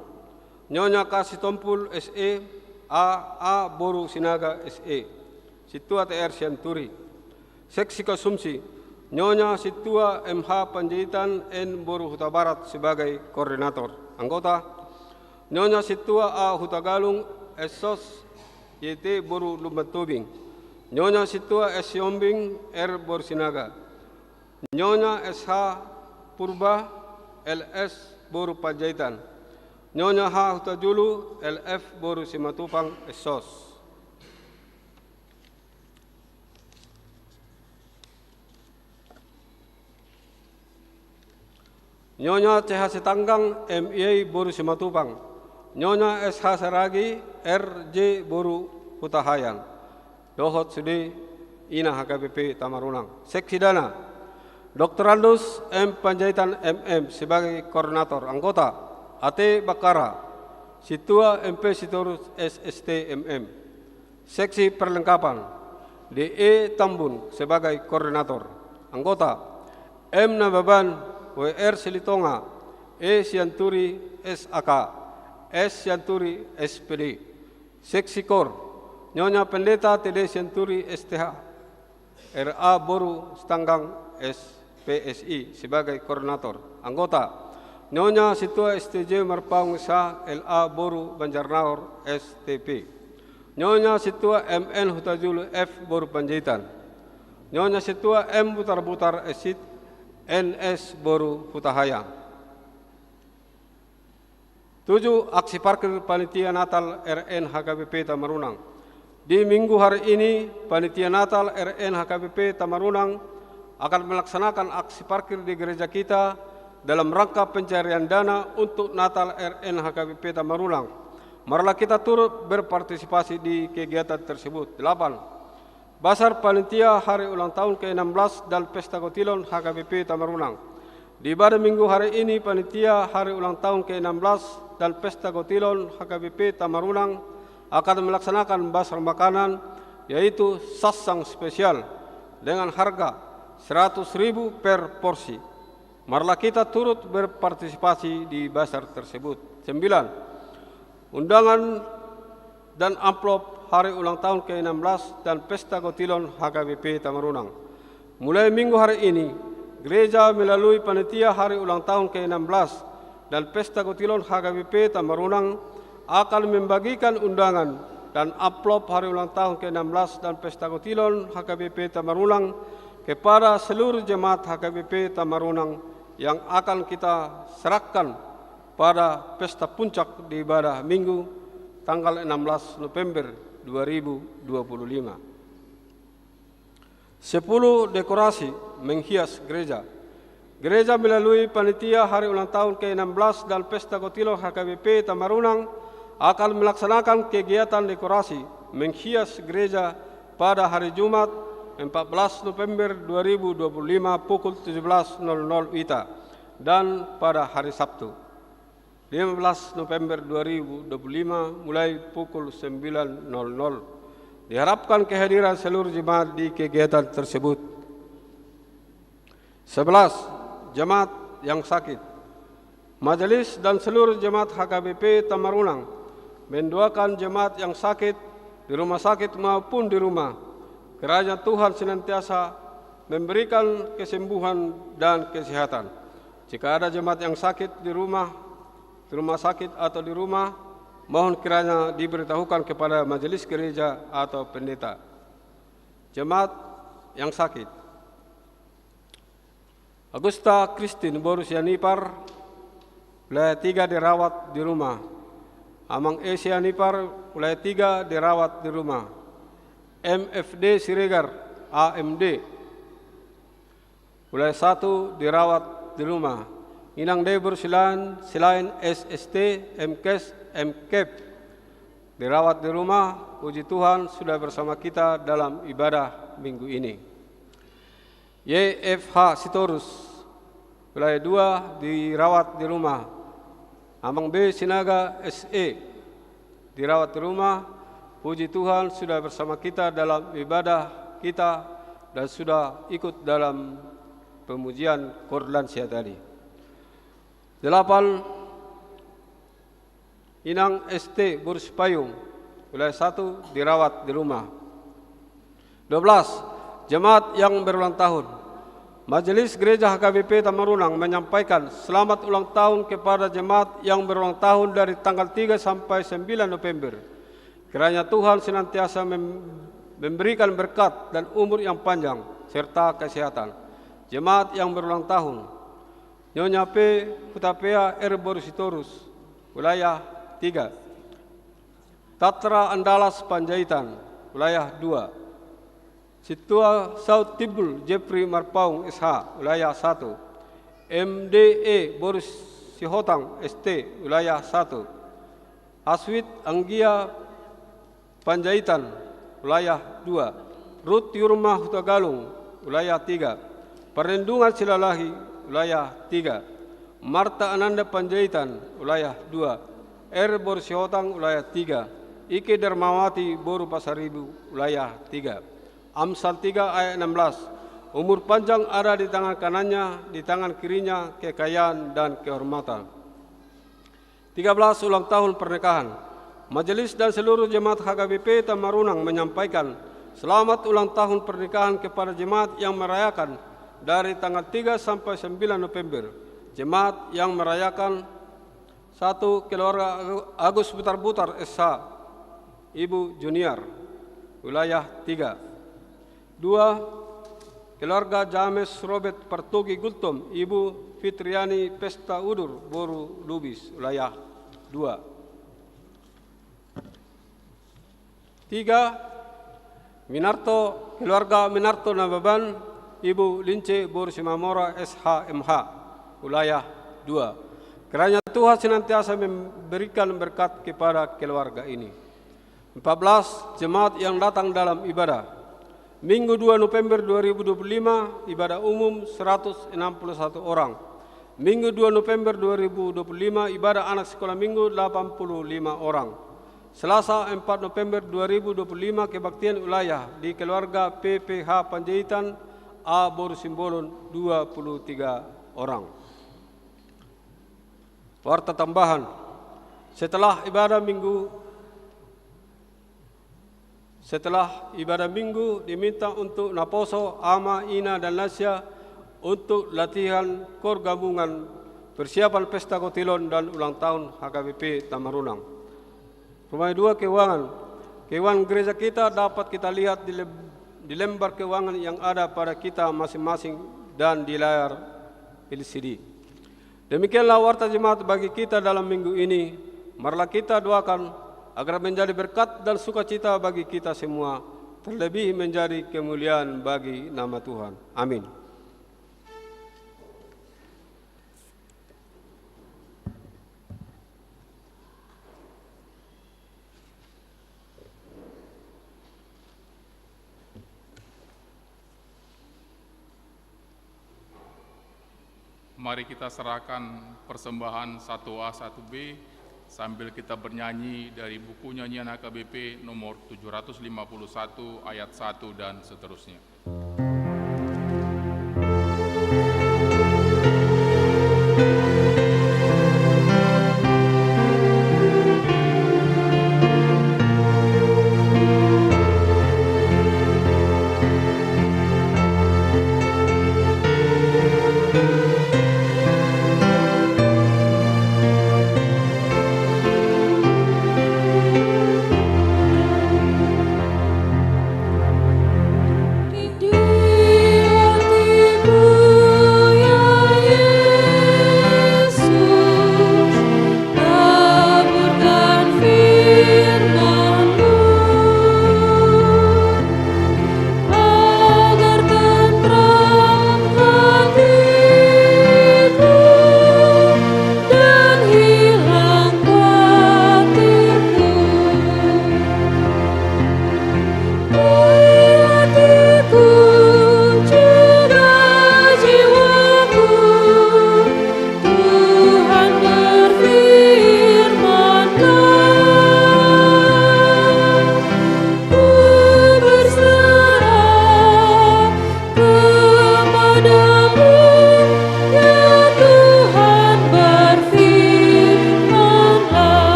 Nyonya K. Sitompul SE, AA Boru Sinaga SE. Situa TR Sianturi. Seksi Konsumsi, Nyonya Situa MH Panjaitan N. Boru Huta Barat sebagai koordinator. Anggota, Nyonya Situa A. Hutagalung SOS YT Boru Lumatubing. Nyonya Situa S. Yombing R. Borsinaga. Nyonya SH Purba LS Boru Panjaitan. Nyonya H. Hutajulu LF Boru Simatupang SOS. Nyonya CH Setanggang MIA Boru Simatupang. Nyonya SH Saragi RJ Boru Hutahayan. Dohot Sudi Ina HKBP Tamarunang. Seksi Dana, Dr. Aldus M. Panjaitan MM sebagai koordinator. Anggota, AT Bakara, Situa MP Sitorus SST MM. Seksi Perlengkapan, DE Tambun sebagai koordinator. Anggota, M. Nababan WR Silitonga, E. Sianturi SAK, S. Sianturi SPD. Seksi Kor, Nyonya Pendeta TD Sianturi STH, RA Boru Stanggang SPSI sebagai koordinator. Anggota, Nyonya Situa STJ Marpaung SA LA Boru Banjarnaor STP. Nyonya Situa MN Hutajulu F Boru Panjaitan. Nyonya Situa M Butar-Butar Esit NS Boru Hutahaya. 7. Aksi parkir Panitia Natal RN HKBP Tamarunang. Di minggu hari ini, Panitia Natal RN HKBP Tamarunang akan melaksanakan aksi parkir di gereja kita dalam rangka pencarian dana untuk Natal RN HKBP Tamarunang. Marilah kita turut berpartisipasi di kegiatan tersebut. 8. Basar Panitia Hari Ulang Tahun ke-16 dan Pesta Kotilon HKBP Tamarunang. Di pada minggu hari ini, Panitia Hari Ulang Tahun ke-16 dan Pesta Kotilon HKBP Tamarunang akan melaksanakan basar makanan, yaitu sasang spesial dengan harga 100.000 per porsi. Marilah kita turut berpartisipasi di basar tersebut. 9. Undangan dan amplop Hari Ulang Tahun ke-16 dan Pesta Kotilon HKBP Tamarunang. Mulai minggu hari ini, gereja melalui Panitia Hari Ulang Tahun ke-16 dan Pesta Kotilon HKBP Tamarunang akan membagikan undangan dan amplop Hari Ulang Tahun ke-16 dan Pesta Kotilon HKBP Tamarunang kepada seluruh jemaat HKBP Tamarunang yang akan kita serahkan pada pesta puncak di ibadah Minggu tanggal 16 November 2025. 10. Dekorasi menghias gereja. Gereja melalui Panitia Hari Ulang Tahun ke-16 dan Pesta Kotilon HKBP Tamarunang akan melaksanakan kegiatan dekorasi menghias gereja pada hari Jumat 14 November 2025 pukul 17.00 WITA dan pada hari Sabtu 15 November 2025 mulai pukul 9.00. Diharapkan kehadiran seluruh jemaat di kegiatan tersebut. 11. Jemaat yang sakit. Majelis dan seluruh jemaat HKBP Tamarunang mendoakan jemaat yang sakit di rumah sakit maupun di rumah. Kiranya Tuhan senantiasa memberikan kesembuhan dan kesehatan. Jika ada jemaat yang sakit di rumah sakit atau di rumah, mohon kiranya diberitahukan kepada majelis gereja atau pendeta. Jemaat yang sakit. Agusta Christine Boru Sianipar, wilayah 3 dirawat di rumah. Amang E. Sianipar, wilayah 3 dirawat di rumah. MFD Siregar, AMD, wilayah 1 dirawat di rumah. Inang Debur selain SST, MKes, MKep dirawat di rumah. Puji Tuhan sudah bersama kita dalam ibadah minggu ini. YFH Sitorus, wilayah 2 dirawat di rumah. Amang B. Sinaga SE dirawat di rumah. Puji Tuhan sudah bersama kita dalam ibadah kita dan sudah ikut dalam pemujian Korlansia tadi. 8. Inang ST Burus Payung wilayah 1 dirawat di rumah. 12. Jemaat yang berulang tahun. Majelis Gereja HKBP Tamarunang menyampaikan selamat ulang tahun kepada jemaat yang berulang tahun dari tanggal 3 sampai 9 November. Kiranya Tuhan senantiasa memberikan berkat dan umur yang panjang serta kesehatan. Jemaat yang berulang tahun. Nyonya P. Hutapea R. Borusitorus, wilayah 3. Tatra Andalas Panjaitan, wilayah 2. Situa Saud Tibul Jeffrey Marpaung SH, wilayah 1. MDE Boris Sihotang ST, wilayah 1. Aswit Anggia Panjaitan, wilayah 2. Ruth Yurma Hutagalung, wilayah 3. Perlindungan Silalahi, wilayah 3. Marta Ananda Panjaitan, wilayah 2. R. Boris Sihotang, wilayah 3. Ike Darmawati Boru Pasaribu, wilayah 3. Amsal 3 ayat 16. Umur panjang ada di tangan kanannya, di tangan kirinya kekayaan dan kehormatan. 13. Ulang tahun pernikahan. Majelis dan seluruh jemaat HKBP Tamarunang menyampaikan selamat ulang tahun pernikahan kepada jemaat yang merayakan dari tanggal 3 sampai 9 November. Jemaat yang merayakan 1. Keluarga Agus Butar-Butar SH, Ibu Junior, wilayah 3. 2. Keluarga James Robert Partogi Gultom, Ibu Fitriani Pesta Udur, Boru Lubis, wilayah 2. 3. Keluarga Minarto Nababan, Ibu Lince Boru Simamora SHMH, wilayah 2. Kiranya Tuhan senantiasa memberikan berkat kepada keluarga ini. 14. Jemaat yang datang dalam ibadah. Minggu 2 November 2025, ibadah umum 161 orang. Minggu 2 November 2025, ibadah anak sekolah minggu 85 orang. Selasa 4 November 2025, kebaktian wilayah di keluarga PPH Panjaitan A. Boru Simbolon 23 orang. Warta tambahan, setelah ibadah minggu diminta untuk Naposo, Ama, Ina, dan Lasya untuk latihan kor gabungan persiapan pesta kotilon dan ulang tahun HKBP Tamarunang. Rumah 2 keuangan. Keuangan gereja kita dapat kita lihat di lembar keuangan yang ada pada kita masing-masing dan di layar LCD. Demikianlah warta jemaat bagi kita dalam minggu ini. Marilah kita doakan agar menjadi berkat dan sukacita bagi kita semua, terlebih menjadi kemuliaan bagi nama Tuhan. Amin. Mari kita serahkan persembahan 1A 1B sambil kita bernyanyi dari buku nyanyian HKBP nomor 751 ayat 1 dan seterusnya. Di hatiku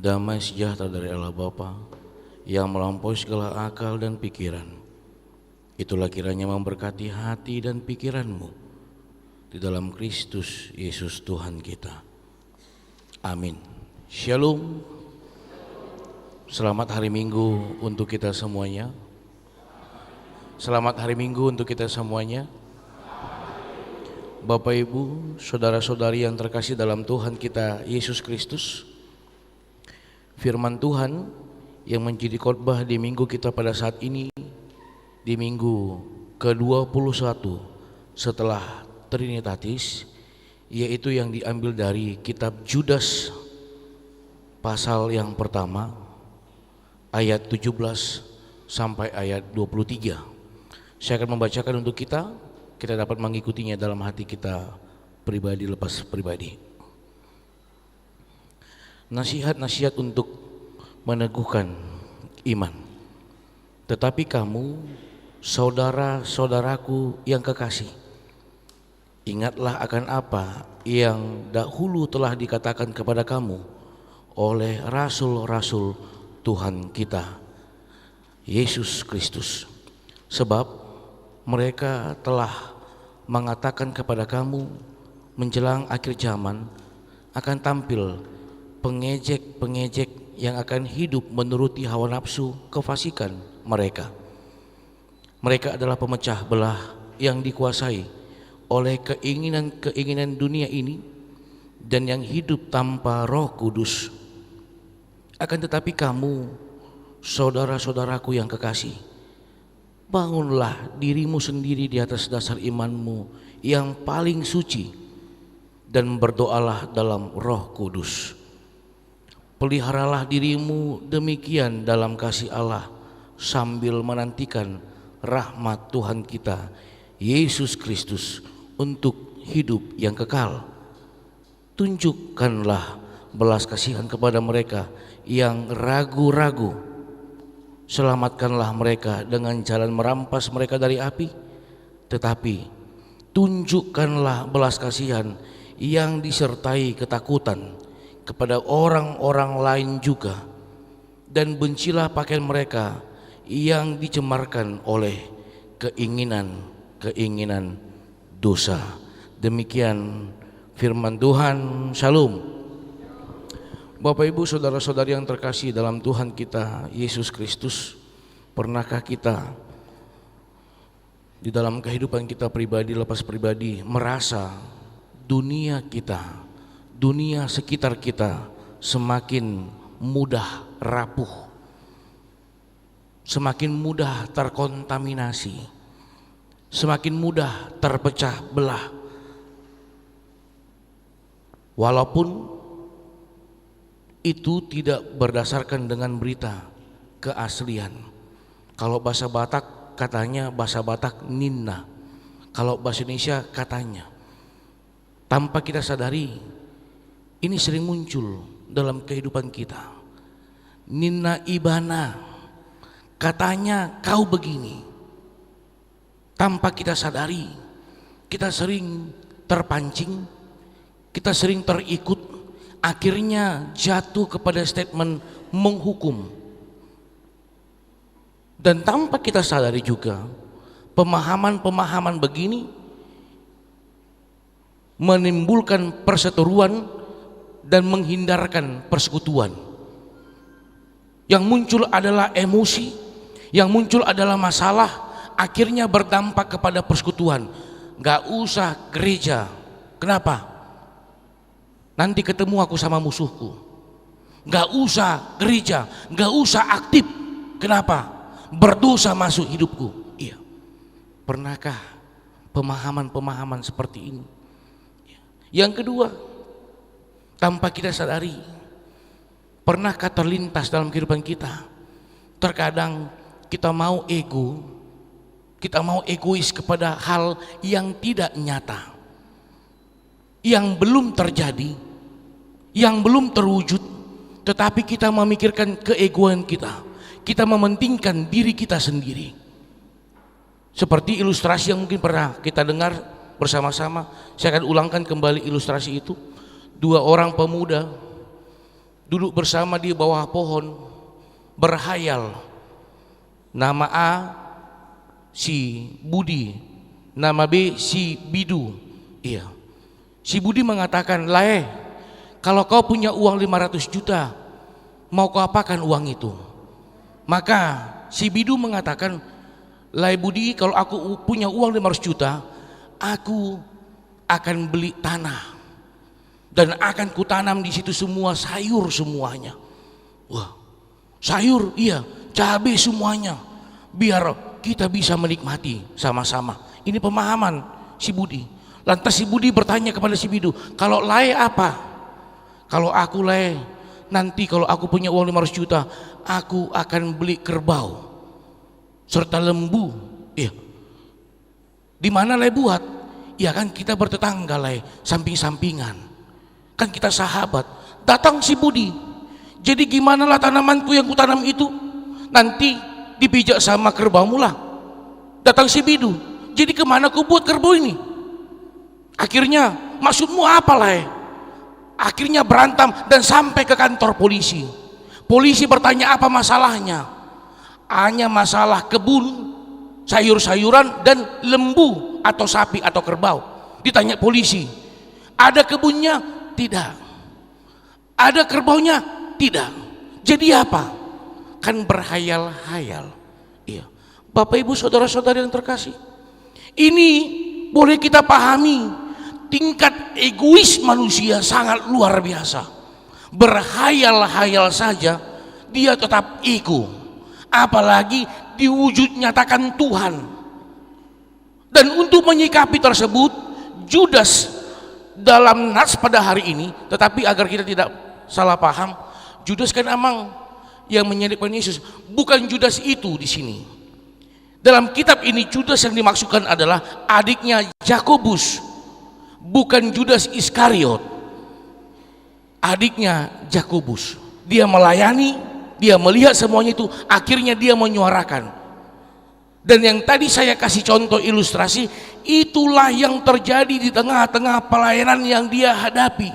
Damai sejahtera dari Allah Bapa yang melampaui segala akal dan pikiran, itulah kiranya memberkati hati dan pikiranmu di dalam Kristus Yesus Tuhan kita. Amin. Shalom. Selamat hari Minggu untuk kita semuanya. Selamat hari Minggu untuk kita semuanya. Bapak Ibu, saudara-saudari yang terkasih dalam Tuhan kita Yesus Kristus, firman Tuhan yang menjadi khotbah di minggu kita pada saat ini, di minggu ke-21 setelah Trinitatis, yaitu yang diambil dari kitab Judas pasal yang pertama ayat 17 sampai ayat 23. Saya akan membacakan untuk kita dapat mengikutinya dalam hati kita pribadi lepas pribadi. Nasihat-nasihat untuk meneguhkan iman. Tetapi kamu, saudara-saudaraku yang kekasih, ingatlah akan apa yang dahulu telah dikatakan kepada kamu oleh rasul-rasul Tuhan kita Yesus Kristus. Sebab mereka telah mengatakan kepada kamu menjelang akhir zaman akan tampil pengejek-pengejek yang akan hidup menuruti hawa nafsu kefasikan mereka. Mereka adalah pemecah belah yang dikuasai oleh keinginan-keinginan dunia ini dan yang hidup tanpa Roh Kudus. Akan tetapi kamu, saudara-saudaraku yang kekasih, bangunlah dirimu sendiri di atas dasar imanmu yang paling suci, dan berdoalah dalam Roh Kudus. Peliharalah dirimu demikian dalam kasih Allah, sambil menantikan rahmat Tuhan kita Yesus Kristus untuk hidup yang kekal. Tunjukkanlah belas kasihan kepada mereka yang ragu-ragu. Selamatkanlah mereka dengan jalan merampas mereka dari api, tetapi tunjukkanlah belas kasihan yang disertai ketakutan kepada orang-orang lain juga, dan bencilah pakaian mereka yang dicemarkan oleh keinginan dosa. Demikian firman Tuhan. Shalom. Bapak Ibu saudara-saudari yang terkasih dalam Tuhan kita Yesus Kristus, pernahkah kita di dalam kehidupan kita pribadi, lepas pribadi, merasa dunia kita, dunia sekitar kita semakin mudah rapuh, semakin mudah terkontaminasi, semakin mudah terpecah belah? Walaupun itu tidak berdasarkan dengan berita keaslian. Kalau bahasa Batak katanya, bahasa Batak ninna. Kalau bahasa Indonesia katanya. Tanpa kita sadari, ini sering muncul dalam kehidupan kita. Ninna ibana, katanya kau begini. Tanpa kita sadari, kita sering terpancing, kita sering terikut, akhirnya jatuh kepada statement menghukum. Dan tanpa kita sadari juga, pemahaman-pemahaman begini menimbulkan perseteruan dan menghindarkan persekutuan. Yang muncul adalah emosi, yang muncul adalah masalah, akhirnya berdampak kepada persekutuan. Gak usah gereja. Kenapa? Nanti ketemu aku sama musuhku. Gak usah gereja, gak usah aktif. Kenapa? Berdosa masuk hidupku. Iya. Pernahkah pemahaman-pemahaman seperti ini? Yang kedua, tanpa kita sadari, pernahkah terlintas dalam kehidupan kita? Terkadang kita mau ego, kita mau egois kepada hal yang tidak nyata, yang belum terjadi, yang belum terwujud, tetapi kita memikirkan keegoan kita, kita mementingkan diri kita sendiri. Seperti ilustrasi yang mungkin pernah kita dengar bersama-sama, saya akan ulangkan kembali ilustrasi itu. Dua orang pemuda duduk bersama di bawah pohon, berhayal. Nama A si Budi, nama B si Bidu. Iya. Si Budi mengatakan, "Lae, kalau kau punya uang 500 juta, mau kau apakan uang itu?" Maka si Bidu mengatakan, "Lae Budi, kalau aku punya uang 500 juta, aku akan beli tanah dan akan kutanam di situ semua sayur semuanya." Wah, sayur, iya, cabai semuanya, biar kita bisa menikmati sama-sama. Ini pemahaman si Budi. Lantas si Budi bertanya kepada si Bidu, "Kalau Lae apa?" "Kalau aku Lae, nanti kalau aku punya uang 500 juta, aku akan beli kerbau serta lembu." Iya. Di mana Lae buat? Ya kan kita bertetangga Lae, samping-sampingan. Kan kita sahabat. Datang si Budi. "Jadi gimana lah tanamanku yang kutanam itu? Nanti dipijak sama kerbau mula." Datang si Bidu. "Jadi kemana ku buat kerbau ini? Akhirnya maksudmu apa Lae?" Akhirnya berantem dan sampai ke kantor polisi. Polisi bertanya, "Apa masalahnya?" "Hanya masalah kebun, sayur-sayuran dan lembu atau sapi atau kerbau." Ditanya polisi, "Ada kebunnya?" "Tidak." "Ada kerbaunya?" "Tidak." "Jadi apa?" Kan berhayal-hayal. Iya. Bapak Ibu saudara-saudari yang terkasih, ini boleh kita pahami, tingkat egois manusia sangat luar biasa. Berhayal-hayal saja dia tetap ego, apalagi diwujud nyatakan Tuhan. Dan untuk menyikapi tersebut, Judas dalam nas pada hari ini, tetapi agar kita tidak salah paham, Judas kan emang yang menyelipkan Yesus, bukan Judas itu di sini. Dalam kitab ini Judas yang dimaksudkan adalah adiknya Yakobus, bukan Judas Iskariot. Adiknya Yakobus. Dia melayani, dia melihat semuanya itu, akhirnya dia menyuarakan. Dan yang tadi saya kasih contoh ilustrasi, itulah yang terjadi di tengah-tengah pelayanan yang dia hadapi.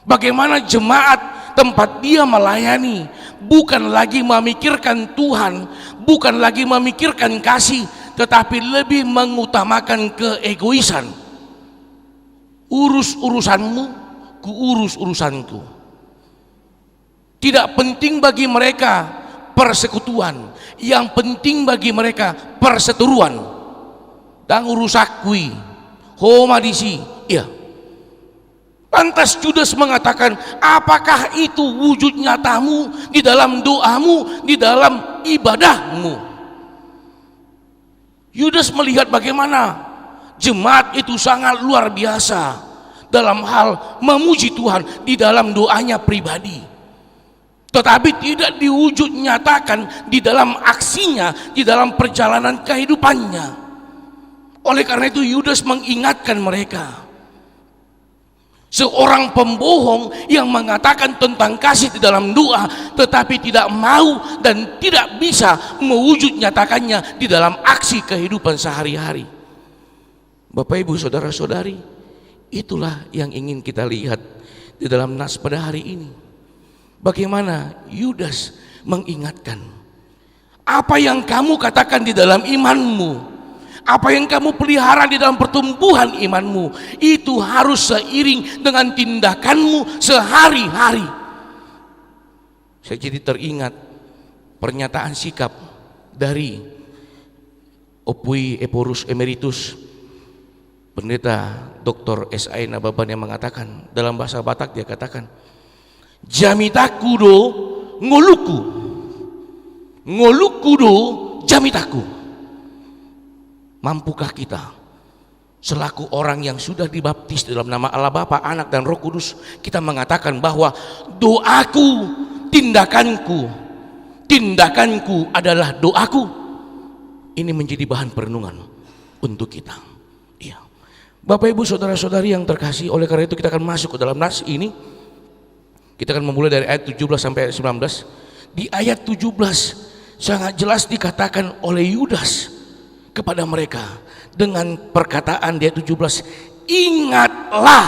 Bagaimana jemaat tempat dia melayani bukan lagi memikirkan Tuhan, bukan lagi memikirkan kasih, tetapi lebih mengutamakan keegoisan. Urus urusanmu, ku urus urusanku. Tidak penting bagi mereka persekutuan, yang penting bagi mereka perseteruan. Dan urusakui homa disi, iya. Lantas Judas mengatakan, apakah itu wujud nyatamu di dalam doamu, di dalam ibadahmu? Judas melihat bagaimana jemaat itu sangat luar biasa dalam hal memuji Tuhan di dalam doanya pribadi, tetapi tidak diwujud nyatakan di dalam aksinya, di dalam perjalanan kehidupannya. Oleh karena itu Judas mengingatkan mereka, seorang pembohong yang mengatakan tentang kasih di dalam doa tetapi tidak mau dan tidak bisa mewujud nyatakannya di dalam aksi kehidupan sehari-hari. Bapak Ibu saudara-saudari, itulah yang ingin kita lihat di dalam nas pada hari ini. Bagaimana Yudas mengingatkan, apa yang kamu katakan di dalam imanmu, apa yang kamu pelihara di dalam pertumbuhan imanmu, itu harus seiring dengan tindakanmu sehari-hari. Saya jadi teringat pernyataan sikap dari Opui Eporus Emeritus Pendeta Dr. S.A. Nababan yang mengatakan, dalam bahasa Batak dia katakan, jamitaku do ngoluku, ngoluku do jamitaku. Mampukah kita selaku orang yang sudah dibaptis dalam nama Allah Bapa, Anak dan Roh Kudus, kita mengatakan bahwa doaku, tindakanku adalah doaku. Ini menjadi bahan perenungan untuk kita. Iya. Bapak Ibu saudara-saudari yang terkasih, oleh karena itu kita akan masuk ke dalam nas ini. Kita akan memulai dari ayat 17 sampai ayat 19. Di ayat 17 sangat jelas dikatakan oleh Yudas kepada mereka dengan perkataan di ayat 17, ingatlah,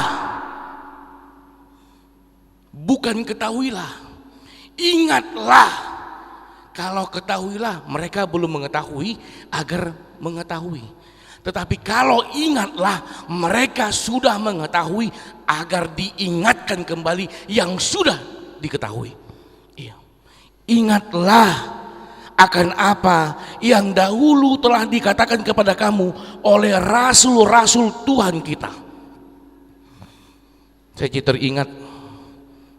bukan ketahuilah. Ingatlah. Kalau ketahuilah, mereka belum mengetahui agar mengetahui. Tetapi kalau ingatlah, mereka sudah mengetahui agar diingatkan kembali yang sudah diketahui. Iya. Ingatlah akan apa yang dahulu telah dikatakan kepada kamu oleh rasul-rasul Tuhan kita. Saya teringat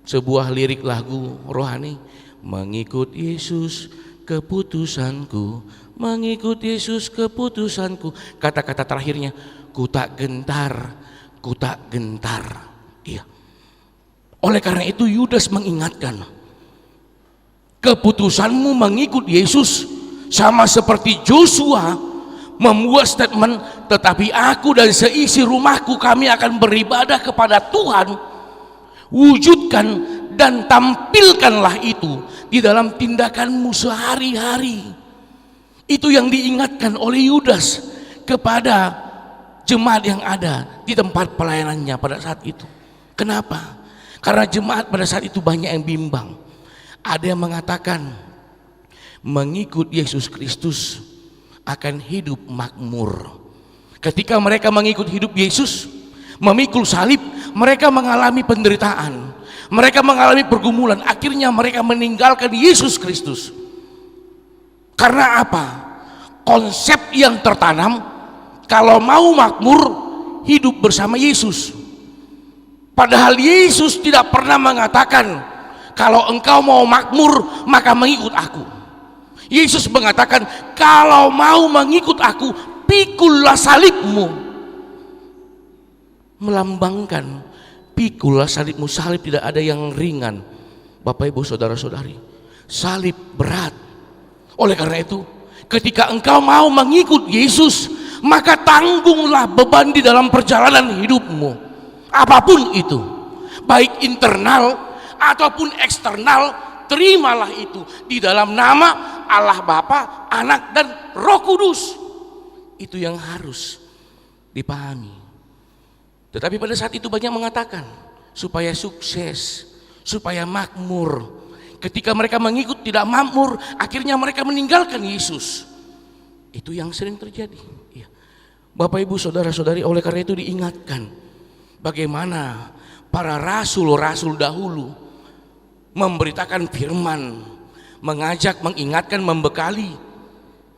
sebuah lirik lagu rohani, mengikut Yesus keputusanku, mengikut Yesus keputusanku. Kata-kata terakhirnya, ku tak gentar, ku tak gentar. Iya. Oleh karena itu Yudas mengingatkan, keputusanmu mengikut Yesus sama seperti Joshua membuat statement, tetapi aku dan seisi rumahku kami akan beribadah kepada Tuhan. Wujudkan dan tampilkanlah itu di dalam tindakanmu sehari-hari. Itu yang diingatkan oleh Yudas kepada jemaat yang ada di tempat pelayanannya pada saat itu. Kenapa? Karena jemaat pada saat itu banyak yang bimbang. Ada yang mengatakan mengikut Yesus Kristus akan hidup makmur. Ketika mereka mengikut hidup Yesus, memikul salib, mereka mengalami penderitaan, mereka mengalami pergumulan, akhirnya mereka meninggalkan Yesus Kristus. Karena apa? Konsep yang tertanam, kalau mau makmur, hidup bersama Yesus. Padahal Yesus tidak pernah mengatakan, kalau engkau mau makmur, maka mengikut aku. Yesus mengatakan, kalau mau mengikut aku, pikullah salibmu. melambangkan pikulah salibmu. Salib tidak ada yang ringan, Bapak Ibu saudara-saudari. Salib berat. Oleh karena itu, ketika engkau mau mengikut Yesus, maka tanggunglah beban di dalam perjalanan hidupmu, apapun itu, baik internal ataupun eksternal. Terimalah itu di dalam nama Allah Bapa, Anak, dan Roh Kudus. Itu yang harus dipahami. Tetapi pada saat itu banyak mengatakan supaya sukses, supaya makmur. Ketika mereka mengikut tidak makmur, akhirnya mereka meninggalkan Yesus. Itu yang sering terjadi. Ya. Bapak Ibu saudara-saudari, oleh karena itu diingatkan bagaimana para rasul-rasul dahulu memberitakan firman, mengajak, mengingatkan, membekali.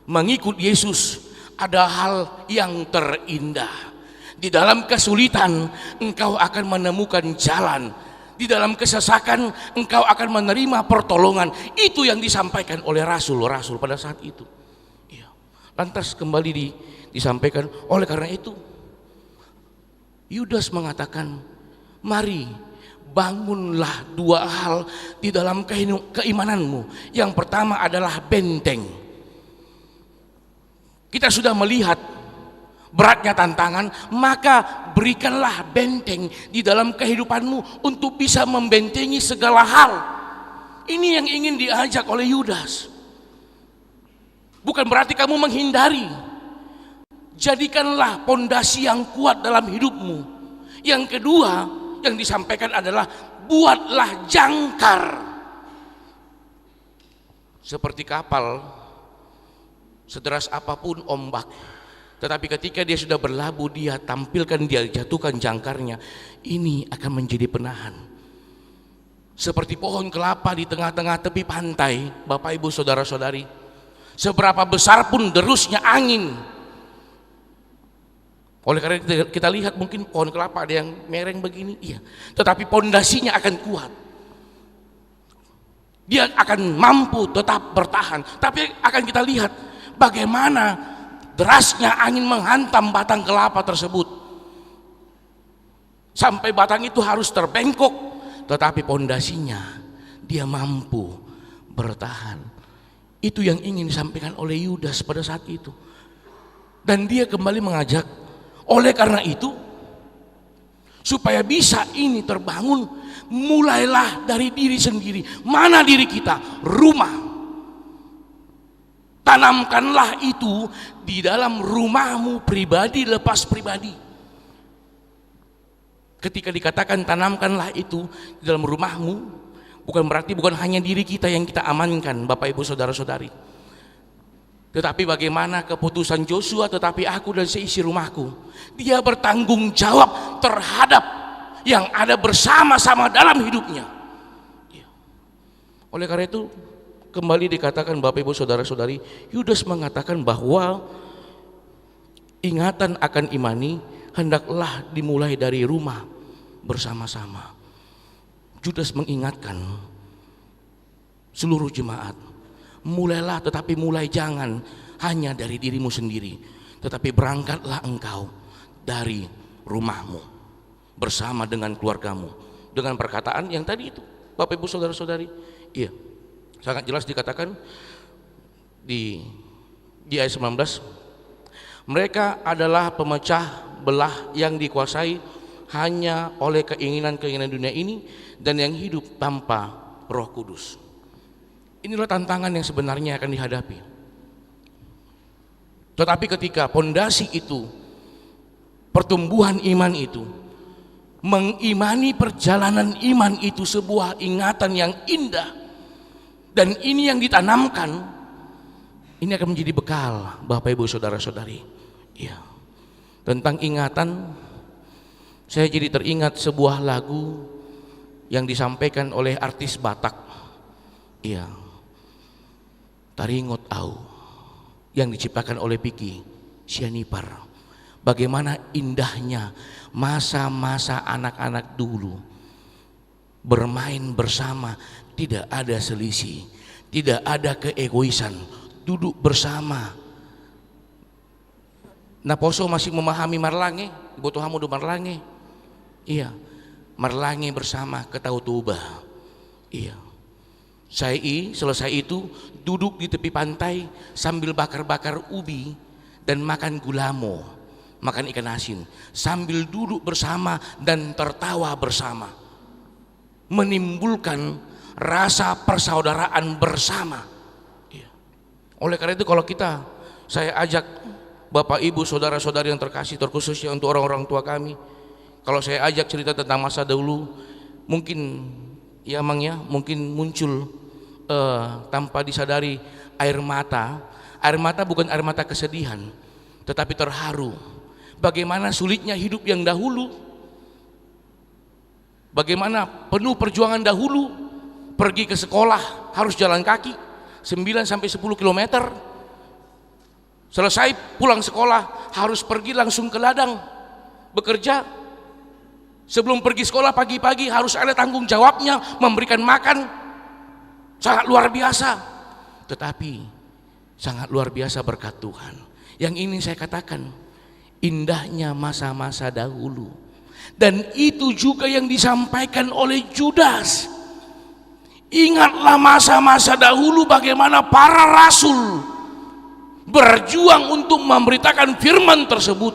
Mengikut Yesus ada hal yang terindah. Di dalam kesulitan engkau akan menemukan jalan. Di dalam kesesakan engkau akan menerima pertolongan. Itu yang disampaikan oleh rasul-rasul pada saat itu. Ya. Lantas kembali disampaikan, oleh karena itu Yudas mengatakan, mari bangunlah dua hal di dalam keimananmu. Yang pertama adalah benteng. Kita sudah melihat beratnya tantangan, maka berikanlah benteng di dalam kehidupanmu untuk bisa membentengi segala hal. Ini yang ingin diajak oleh Yudas. Bukan berarti kamu menghindari. Jadikanlah pondasi yang kuat dalam hidupmu. Yang kedua yang disampaikan adalah buatlah jangkar. Seperti kapal, sederas apapun ombak, tetapi ketika dia sudah berlabuh, dia tampilkan, dia jatuhkan jangkarnya. Ini akan menjadi penahan. Seperti pohon kelapa di tengah-tengah tepi pantai, Bapak Ibu saudara-saudari, seberapa besar pun derusnya angin. Oleh karena kita lihat mungkin pohon kelapa ada yang mereng begini, iya, tetapi pondasinya akan kuat. Dia akan mampu tetap bertahan. Tapi akan kita lihat bagaimana derasnya angin menghantam batang kelapa tersebut. Sampai batang itu harus terbengkok, tetapi pondasinya dia mampu bertahan. Itu yang ingin disampaikan oleh Yudas pada saat itu. Dan dia kembali mengajak, oleh karena itu, supaya bisa ini terbangun, mulailah dari diri sendiri. Mana diri kita? Rumah. Tanamkanlah itu di dalam rumahmu pribadi, lepas pribadi. Ketika dikatakan tanamkanlah itu di dalam rumahmu, bukan berarti bukan hanya diri kita yang kita amankan, Bapak Ibu saudara-saudari. Tetapi bagaimana keputusan Joshua, tetapi aku dan seisi rumahku. Dia bertanggung jawab terhadap yang ada bersama-sama dalam hidupnya. Oleh karena itu kembali dikatakan Bapak Ibu saudara-saudari, Yudas mengatakan bahwa ingatan akan imani hendaklah dimulai dari rumah bersama-sama. Yudas mengingatkan seluruh jemaat, mulailah, tetapi mulai jangan hanya dari dirimu sendiri, tetapi berangkatlah engkau dari rumahmu bersama dengan keluargamu. Dengan perkataan yang tadi itu, Bapak Ibu saudara-saudari, iya, sangat jelas dikatakan di ayat 19, mereka adalah pemecah belah yang dikuasai hanya oleh keinginan-keinginan dunia ini dan yang hidup tanpa Roh Kudus. Inilah tantangan yang sebenarnya akan dihadapi. Tetapi ketika pondasi itu, pertumbuhan iman itu, mengimani perjalanan iman itu sebuah ingatan yang indah, dan ini yang ditanamkan, ini akan menjadi bekal Bapak Ibu saudara-saudari. Ya. Tentang ingatan, saya jadi teringat sebuah lagu yang disampaikan oleh artis Batak. Iya. Taringot Au, yang diciptakan oleh Piki Sianipar. Bagaimana indahnya masa-masa anak-anak dulu bermain bersama, tidak ada selisih, tidak ada keegoisan, duduk bersama. Naposo masih memahami marlange, Botohamu do marlange. Iya, merlangi bersama ke Tautuba. Iya. Selesai itu duduk di tepi pantai sambil bakar-bakar ubi dan makan gulamo, makan ikan asin, sambil duduk bersama dan tertawa bersama, menimbulkan rasa persaudaraan bersama. Iya. Oleh karena itu kalau saya ajak Bapak Ibu saudara-saudari yang terkasih, terkhususnya untuk orang-orang tua kami, kalau saya ajak cerita tentang masa dahulu, mungkin ya Mang ya, mungkin muncul tanpa disadari air mata. Air mata bukan air mata kesedihan, tetapi terharu. Bagaimana sulitnya hidup yang dahulu, bagaimana penuh perjuangan dahulu, pergi ke sekolah harus jalan kaki 9 sampai 10 km. Selesai pulang sekolah harus pergi langsung ke ladang bekerja. Sebelum pergi sekolah pagi-pagi harus ada tanggung jawabnya memberikan makan. Sangat luar biasa, tetapi sangat luar biasa berkat Tuhan. Yang ini saya katakan, indahnya masa-masa dahulu. Dan itu juga yang disampaikan oleh Judas. Ingatlah masa-masa dahulu bagaimana para rasul berjuang untuk memberitakan firman tersebut.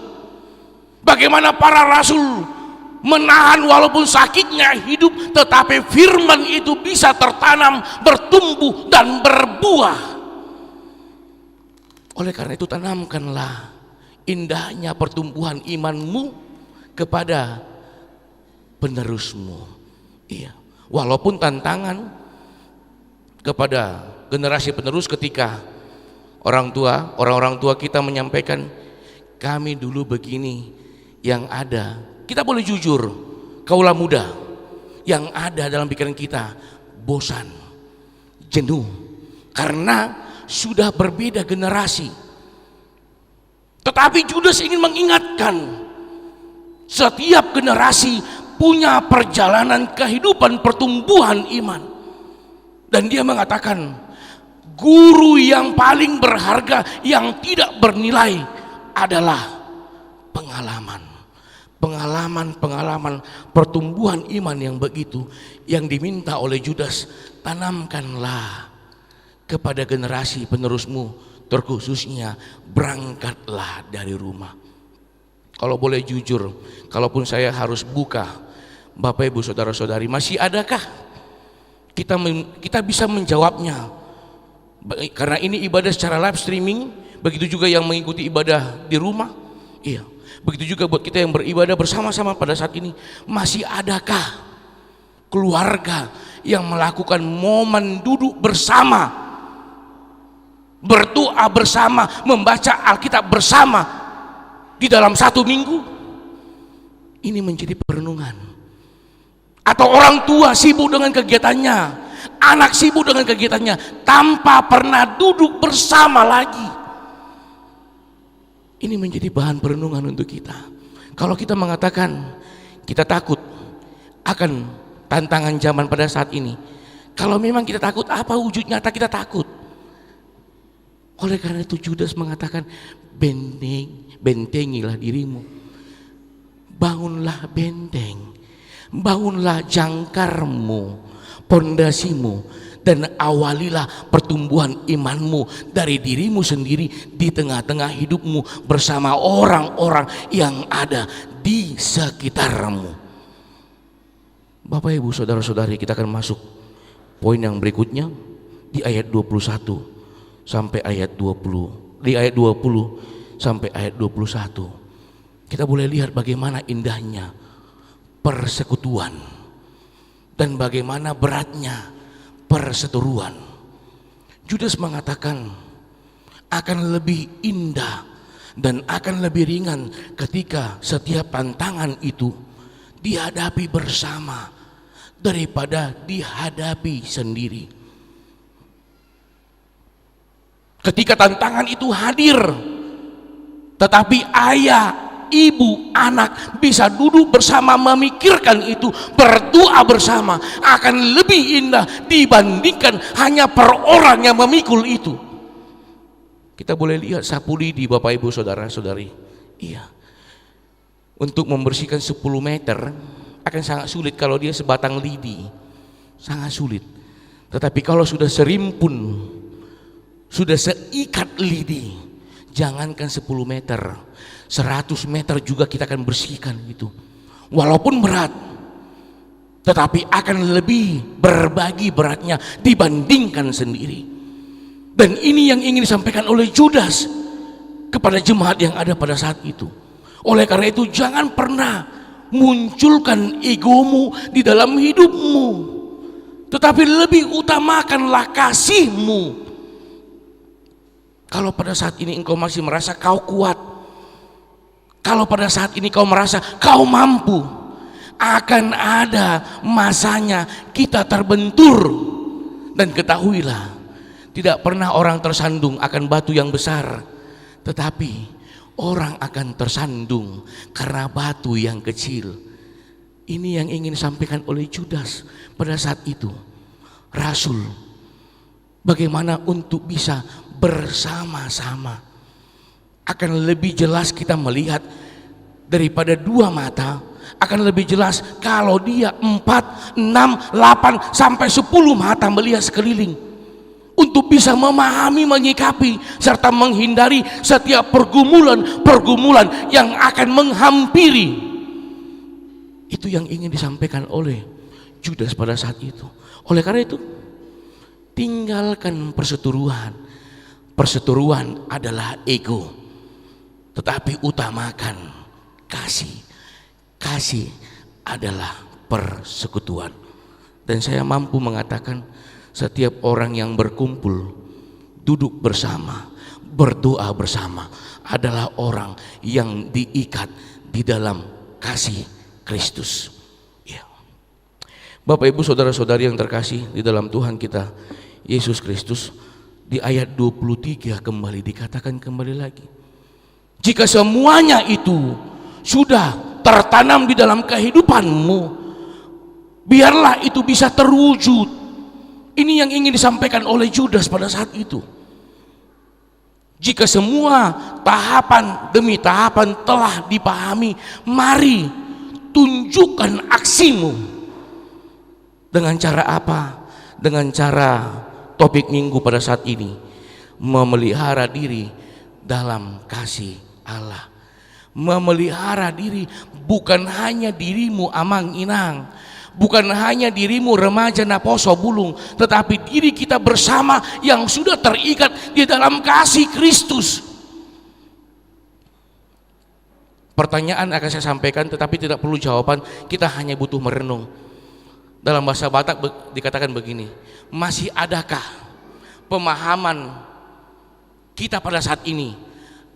Bagaimana para rasul menahan walaupun sakitnya hidup, tetapi firman itu bisa tertanam, bertumbuh dan berbuah. Oleh karena itu tanamkanlah indahnya pertumbuhan imanmu kepada penerusmu. Iya, walaupun tantangan kepada generasi penerus ketika orang-orang tua kita menyampaikan, kami dulu begini, yang ada kita boleh jujur, kaulah muda, yang ada dalam pikiran kita bosan, jenuh, karena sudah berbeda generasi. Tetapi Judas ingin mengingatkan, setiap generasi punya perjalanan kehidupan pertumbuhan iman. Dan dia mengatakan, guru yang paling berharga, yang tidak bernilai adalah pengalaman. Pengalaman pertumbuhan iman yang begitu yang diminta oleh Judas. Tanamkanlah kepada generasi penerusmu, terkhususnya berangkatlah dari rumah. Kalau boleh jujur, kalaupun saya harus buka, Bapak Ibu saudara-saudari, masih adakah kita bisa menjawabnya? Karena ini ibadah secara live streaming, begitu juga yang mengikuti ibadah di rumah. Iya, begitu juga buat kita yang beribadah bersama-sama pada saat ini. Masih adakah keluarga yang melakukan momen duduk bersama, berdoa bersama, membaca Alkitab bersama di dalam satu minggu? Ini menjadi perenungan. Atau orang tua sibuk dengan kegiatannya, anak sibuk dengan kegiatannya, tanpa pernah duduk bersama lagi. Ini menjadi bahan perenungan untuk kita. Kalau kita mengatakan kita takut akan tantangan zaman pada saat ini, kalau memang kita takut, apa wujud nyata kita takut? Oleh karena itu Judas mengatakan, bentengilah dirimu, bangunlah benteng, bangunlah jangkarmu, pondasimu, dan awalilah pertumbuhan imanmu dari dirimu sendiri di tengah-tengah hidupmu bersama orang-orang yang ada di sekitarmu. Bapak Ibu saudara-saudari, kita akan masuk poin yang berikutnya di ayat 21 sampai ayat 20. Di ayat 20 sampai ayat 21 kita boleh lihat bagaimana indahnya persekutuan dan bagaimana beratnya perseteruan. Judas mengatakan akan lebih indah dan akan lebih ringan ketika setiap tantangan itu dihadapi bersama daripada dihadapi sendiri. Ketika tantangan itu hadir, tetapi ayah, ibu, anak bisa duduk bersama memikirkan itu, berdoa bersama, akan lebih indah dibandingkan hanya per orang yang memikul itu. Kita boleh lihat sapu lidi Bapak Ibu saudara-saudari. Iya, untuk membersihkan 10 meter akan sangat sulit kalau dia sebatang lidi, sangat sulit. Tetapi kalau sudah serimpun, sudah seikat lidi, jangankan 10 meter, 100 meter juga kita akan bersihkan itu. Walaupun berat, tetapi akan lebih berbagi beratnya dibandingkan sendiri. Dan ini yang ingin disampaikan oleh Judas kepada jemaat yang ada pada saat itu. Oleh karena itu jangan pernah munculkan egomu di dalam hidupmu, tetapi lebih utamakanlah kasihmu. Kalau pada saat ini engkau masih merasa kau kuat, kalau pada saat ini kau merasa kau mampu, akan ada masanya kita terbentur. Dan ketahuilah, tidak pernah orang tersandung akan batu yang besar, tetapi orang akan tersandung karena batu yang kecil. Ini yang ingin disampaikan oleh Judas pada saat itu. Rasul, bagaimana untuk bisa bersama-sama. Akan lebih jelas kita melihat daripada 2 mata. Akan lebih jelas kalau dia 4, 6, 8 sampai 10 mata melihat sekeliling, untuk bisa memahami, menyikapi, serta menghindari setiap pergumulan yang akan menghampiri. Itu yang ingin disampaikan oleh Judas pada saat itu. Oleh karena itu, tinggalkan perseteruan. Perseteruan adalah ego, tetapi utamakan kasih. Kasih adalah persekutuan. Dan saya mampu mengatakan, setiap orang yang berkumpul, duduk bersama, berdoa bersama adalah orang yang diikat di dalam kasih Kristus. Ya. Bapak Ibu saudara-saudari yang terkasih di dalam Tuhan kita Yesus Kristus, di ayat 23 kembali dikatakan kembali lagi, jika semuanya itu sudah tertanam di dalam kehidupanmu, biarlah itu bisa terwujud. Ini yang ingin disampaikan oleh Judas pada saat itu. Jika semua tahapan demi tahapan telah dipahami, mari tunjukkan aksimu. Dengan cara apa? Dengan cara topik minggu pada saat ini, memelihara diri dalam kasih Allah. Memelihara diri bukan hanya dirimu amang inang, bukan hanya dirimu remaja naposo bulung, tetapi diri kita bersama yang sudah terikat di dalam kasih Kristus. Pertanyaan akan saya sampaikan, tetapi tidak perlu jawaban, kita hanya butuh merenung. Dalam bahasa Batak dikatakan begini, masih adakah pemahaman kita pada saat ini?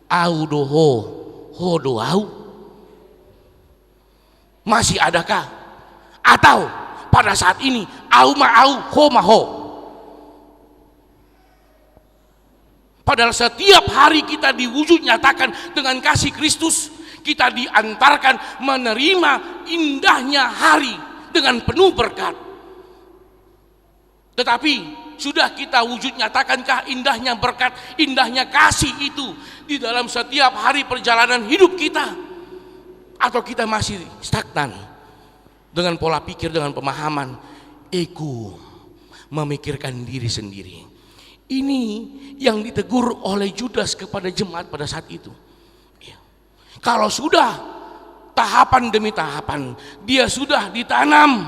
Au doho, ho doau. Masih adakah? Atau pada saat ini au ma au, ho ma ho. Padahal setiap hari kita diwujud nyatakan dengan kasih Kristus, kita diantarkan menerima indahnya hari dengan penuh berkat. Tetapi sudah kita wujud nyatakankah indahnya berkat, indahnya kasih itu di dalam setiap hari perjalanan hidup kita? Atau kita masih stagnan dengan pola pikir, dengan pemahaman ego, memikirkan diri sendiri? Ini yang ditegur oleh Judas kepada jemaat pada saat itu. Kalau sudah tahapan demi tahapan, dia sudah ditanam,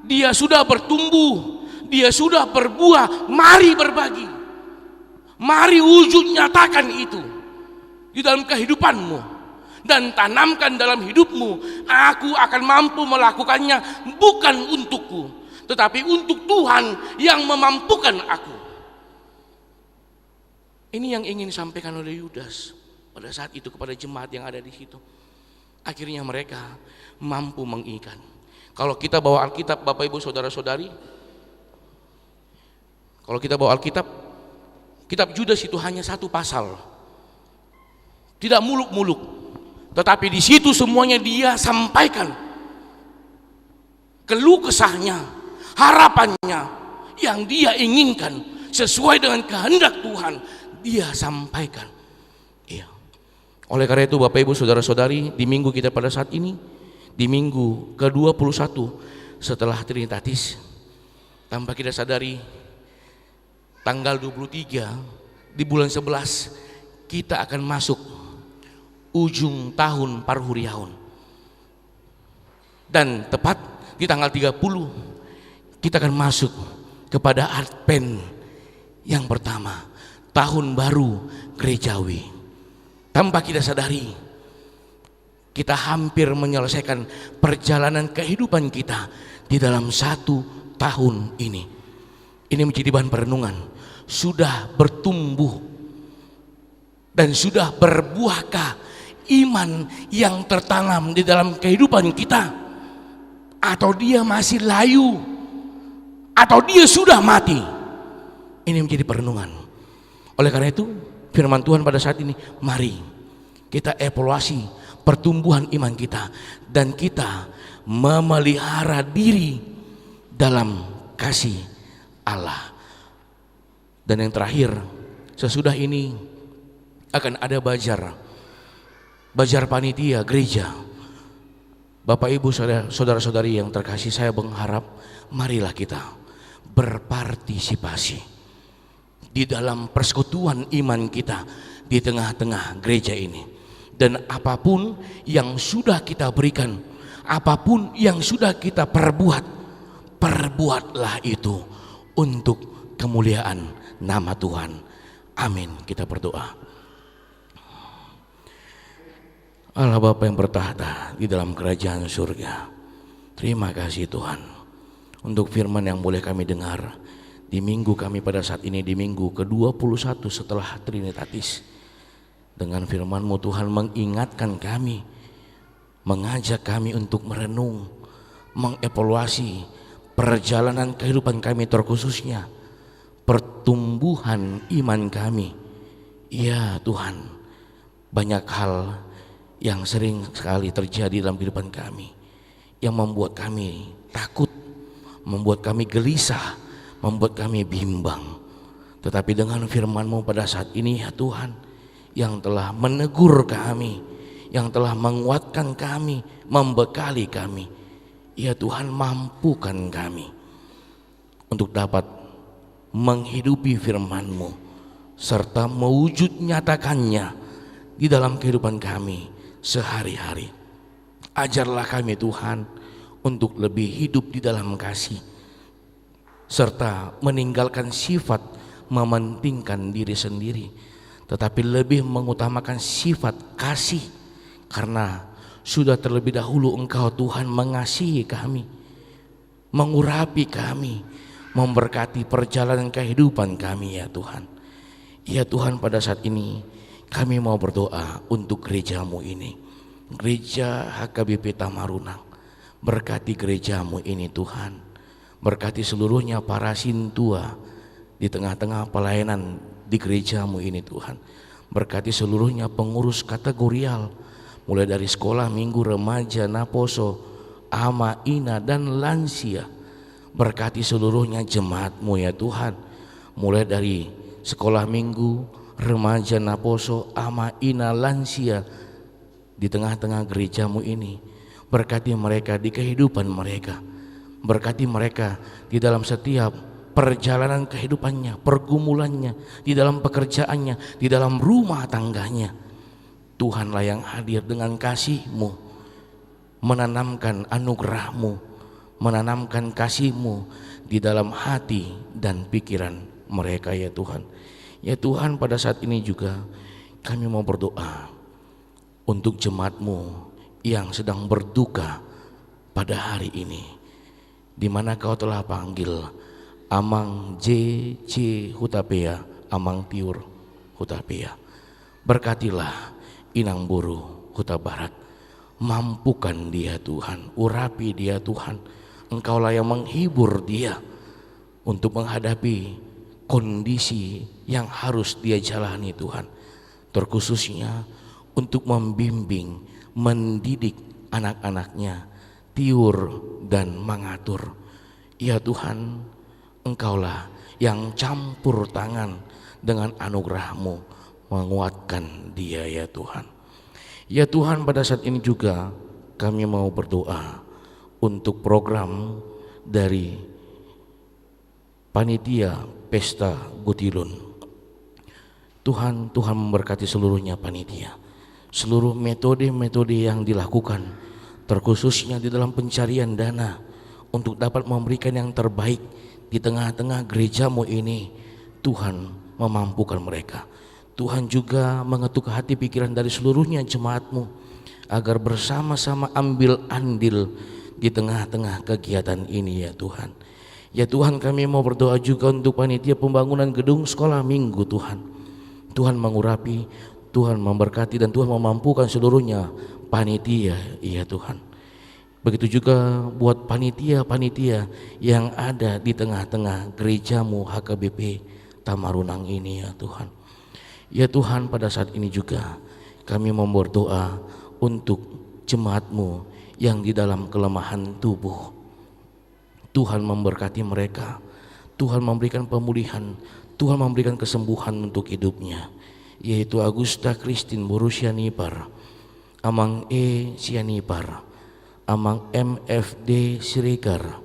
dia sudah bertumbuh, dia sudah berbuah, mari berbagi, mari wujud nyatakan itu di dalam kehidupanmu dan tanamkan dalam hidupmu. Aku akan mampu melakukannya bukan untukku, tetapi untuk Tuhan yang memampukan aku. Ini yang ingin disampaikan oleh Yudas pada saat itu kepada jemaat yang ada di situ. Akhirnya mereka mampu mengikat. Kalau kita bawa Alkitab, Bapak Ibu saudara-saudari, kalau kita bawa Alkitab, kitab Judas itu hanya 1 pasal, tidak muluk-muluk, tetapi di situ semuanya dia sampaikan keluh kesahnya, harapannya yang dia inginkan sesuai dengan kehendak Tuhan, dia sampaikan. Iya. Oleh karena itu Bapak Ibu Saudara-saudari, di minggu kita pada saat ini, di minggu ke-21 setelah Trinitatis, tanpa kita sadari tanggal 23 di bulan 11 kita akan masuk ujung tahun Parhuriaun. Dan tepat di tanggal 30 kita akan masuk kepada Advent yang pertama, tahun baru gerejawi. Tanpa kita sadari, kita hampir menyelesaikan perjalanan kehidupan kita di dalam 1 tahun ini. Ini menjadi bahan perenungan. Sudah bertumbuh dan sudah berbuahkah iman yang tertanam di dalam kehidupan kita? Atau dia masih layu? Atau dia sudah mati? Ini menjadi perenungan. Oleh karena itu, firman Tuhan pada saat ini, mari kita evaluasi pertumbuhan iman kita dan kita memelihara diri dalam kasih Allah. Dan yang terakhir, sesudah ini akan ada bajar panitia gereja. Bapak Ibu saudara-saudari yang terkasih, saya mengharap marilah kita berpartisipasi di dalam persekutuan iman kita di tengah-tengah gereja ini. Dan apapun yang sudah kita berikan, apapun yang sudah kita perbuat, perbuatlah itu untuk kemuliaan nama Tuhan. Amin. Kita berdoa. Allah Bapa yang bertahta di dalam kerajaan surga, terima kasih Tuhan untuk firman yang boleh kami dengar di minggu kami pada saat ini, di minggu ke-21 setelah Trinitatis. Dengan firman-Mu Tuhan mengingatkan kami, mengajak kami untuk merenung, mengevaluasi perjalanan kehidupan kami, terkhususnya pertumbuhan iman kami. Ya Tuhan, banyak hal yang sering sekali terjadi dalam kehidupan kami yang membuat kami takut, membuat kami gelisah, membuat kami bimbang. Tetapi dengan firman-Mu pada saat ini ya Tuhan, yang telah menegur kami, yang telah menguatkan kami, membekali kami, ya Tuhan, mampukan kami untuk dapat menghidupi firman-Mu serta mewujud nyatakannya di dalam kehidupan kami sehari-hari. Ajarlah kami Tuhan untuk lebih hidup di dalam kasih, serta meninggalkan sifat mementingkan diri sendiri, tetapi lebih mengutamakan sifat kasih, karena sudah terlebih dahulu Engkau Tuhan mengasihi kami, mengurapi kami, memberkati perjalanan kehidupan kami ya Tuhan. Ya Tuhan, pada saat ini kami mau berdoa untuk gereja-Mu ini, gereja HKBP Tamarunang. Berkati gereja-Mu ini Tuhan, berkati seluruhnya para sintua di tengah-tengah pelayanan di gereja-Mu ini Tuhan. Berkati seluruhnya pengurus kategorial, mulai dari sekolah minggu, remaja, naposo, ama, ina, dan lansia. Berkati seluruhnya jemaat-Mu ya Tuhan, mulai dari sekolah minggu, remaja, naposo, ama, ina, lansia di tengah-tengah gereja-Mu ini. Berkati mereka di kehidupan mereka, berkati mereka di dalam setiap perjalanan kehidupannya, pergumulannya, di dalam pekerjaannya, di dalam rumah tangganya. Tuhanlah yang hadir dengan kasih-Mu, menanamkan anugerah-Mu, menanamkan kasih-Mu di dalam hati dan pikiran mereka ya Tuhan. Ya Tuhan, pada saat ini juga kami mau berdoa untuk jemaat-Mu yang sedang berduka pada hari ini, di mana Kau telah panggil Amang J.C. Hutapea, Amang Tiur Hutapea. Berkatilah Inang Buru Huta Barat, mampukan dia Tuhan, urapi dia Tuhan. Engkaulah yang menghibur dia untuk menghadapi kondisi yang harus dia jalani Tuhan, terkhususnya untuk membimbing, mendidik anak-anaknya, Tiur dan Mangatur. Ya Tuhan, Engkaulah yang campur tangan dengan anugerah-Mu menguatkan dia ya Tuhan. Ya Tuhan, pada saat ini juga kami mau berdoa untuk program dari panitia Pesta Gutilun. Tuhan memberkati seluruhnya panitia, seluruh metode-metode yang dilakukan, terkhususnya di dalam pencarian dana untuk dapat memberikan yang terbaik di tengah-tengah gerejamu ini. Tuhan memampukan mereka. Tuhan juga mengetuk hati pikiran dari seluruhnya jemaatmu agar bersama-sama ambil andil di tengah-tengah kegiatan ini ya Tuhan. Ya Tuhan, kami mau berdoa juga untuk panitia pembangunan gedung sekolah minggu Tuhan. Tuhan mengurapi, Tuhan memberkati, dan Tuhan memampukan seluruhnya panitia ya Tuhan. Begitu juga buat panitia-panitia yang ada di tengah-tengah gerejamu HKBP Tamarunang ini ya Tuhan. Ya Tuhan, pada saat ini juga kami mau berdoa untuk jemaatmu yang di dalam kelemahan tubuh. Tuhan memberkati mereka, Tuhan memberikan pemulihan, Tuhan memberikan kesembuhan untuk hidupnya, yaitu Agusta Christine Boru Sianipar, Amang E Sianipar, Amang MFD Siregar,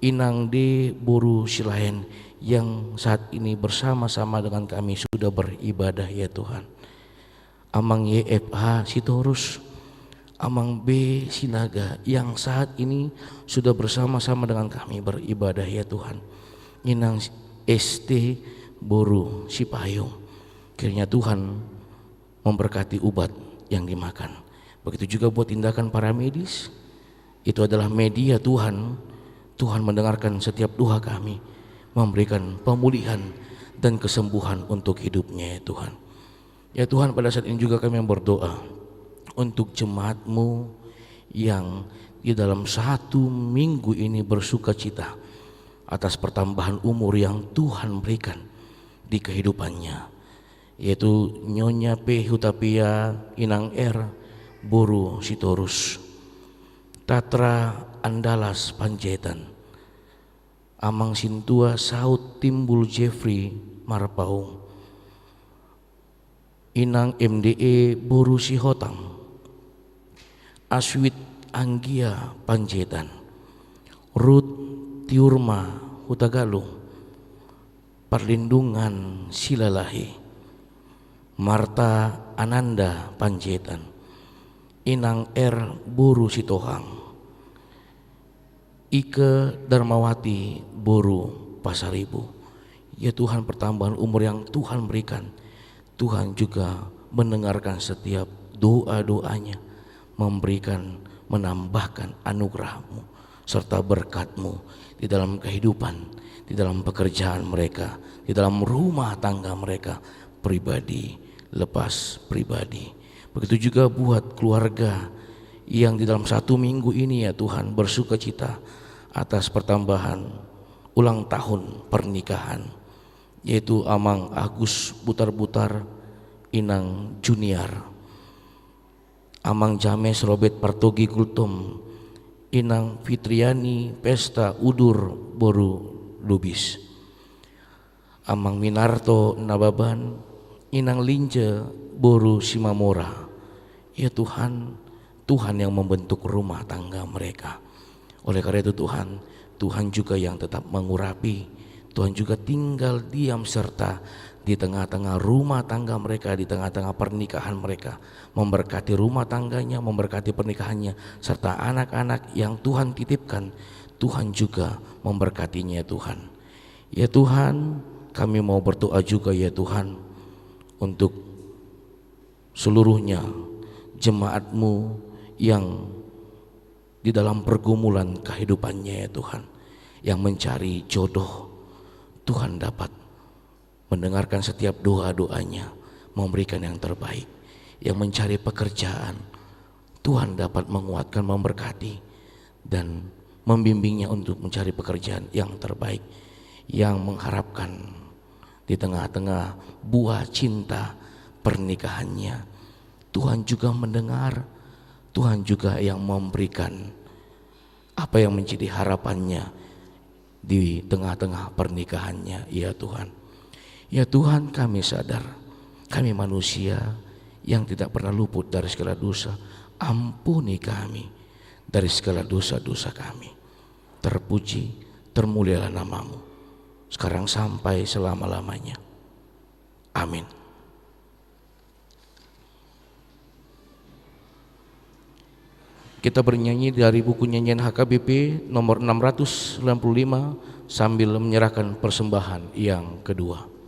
Inang D Boru Silahen, yang saat ini bersama-sama dengan kami sudah beribadah ya Tuhan. Amang YFH Sitorus, Amang B Sinaga yang saat ini sudah bersama-sama dengan kami beribadah ya Tuhan. Inang ST Boru Sipayung, kiranya Tuhan memberkati obat yang dimakan. Begitu juga buat tindakan para medis, itu adalah media Tuhan. Tuhan mendengarkan setiap doa kami, memberikan pemulihan dan kesembuhan untuk hidupnya ya Tuhan. Ya Tuhan, pada saat ini juga kami berdoa untuk jemaatmu yang di dalam 1 minggu ini bersuka cita atas pertambahan umur yang Tuhan berikan di kehidupannya, yaitu Nyonya P. Hutapia Inang R. Boru Sitorus, Tatra Andalas Panjaitan, Amang Sintua Saud Timbul Jeffrey Marpaung, Inang MDE Boru Sihotang, Aswit Anggia Panjaitan, Ruth Tiurma Hutagalung, Perlindungan Silalahi, Marta Ananda Panjaitan, Inang R. Boru Sitohang, Ike Darmawati Boru Pasaribu. Ya Tuhan, pertambahan umur yang Tuhan berikan, Tuhan juga mendengarkan setiap doa-doanya, memberikan, menambahkan anugerah-Mu serta berkat-Mu di dalam kehidupan, di dalam pekerjaan mereka, di dalam rumah tangga mereka, pribadi lepas pribadi. Begitu juga buat keluarga yang di dalam 1 minggu ini ya Tuhan bersuka cita atas pertambahan ulang tahun pernikahan, yaitu Amang Agus Butar-Butar Inang Junior, Amang James Robert Partogi Kultum Inang Fitriani Pesta Udur Boru Lubis, Amang Minarto Nababan Inang Linje Boru Simamora. Ya Tuhan, Tuhan yang membentuk rumah tangga mereka. Oleh karena itu Tuhan, Tuhan juga yang tetap mengurapi, Tuhan juga tinggal diam serta di tengah-tengah rumah tangga mereka, di tengah-tengah pernikahan mereka, memberkati rumah tangganya, memberkati pernikahannya, serta anak-anak yang Tuhan titipkan, Tuhan juga memberkatinya Tuhan. Ya Tuhan, kami mau berdoa juga ya Tuhan untuk seluruhnya jemaat-Mu yang di dalam pergumulan kehidupannya ya Tuhan, yang mencari jodoh. Tuhan dapat mendengarkan setiap doa-doanya, memberikan yang terbaik. Yang mencari pekerjaan, Tuhan dapat menguatkan, memberkati dan membimbingnya untuk mencari pekerjaan yang terbaik. Yang mengharapkan di tengah-tengah buah cinta pernikahannya, Tuhan juga mendengar, Tuhan juga yang memberikan apa yang menjadi harapannya di tengah-tengah pernikahannya. Ya Tuhan, ya Tuhan, kami sadar kami manusia yang tidak pernah luput dari segala dosa. Ampuni kami dari segala dosa-dosa kami. Terpuji, termulialah namamu, sekarang sampai selama-lamanya. Amin. Kita bernyanyi dari buku nyanyian HKBP nomor 695 sambil menyerahkan persembahan yang kedua.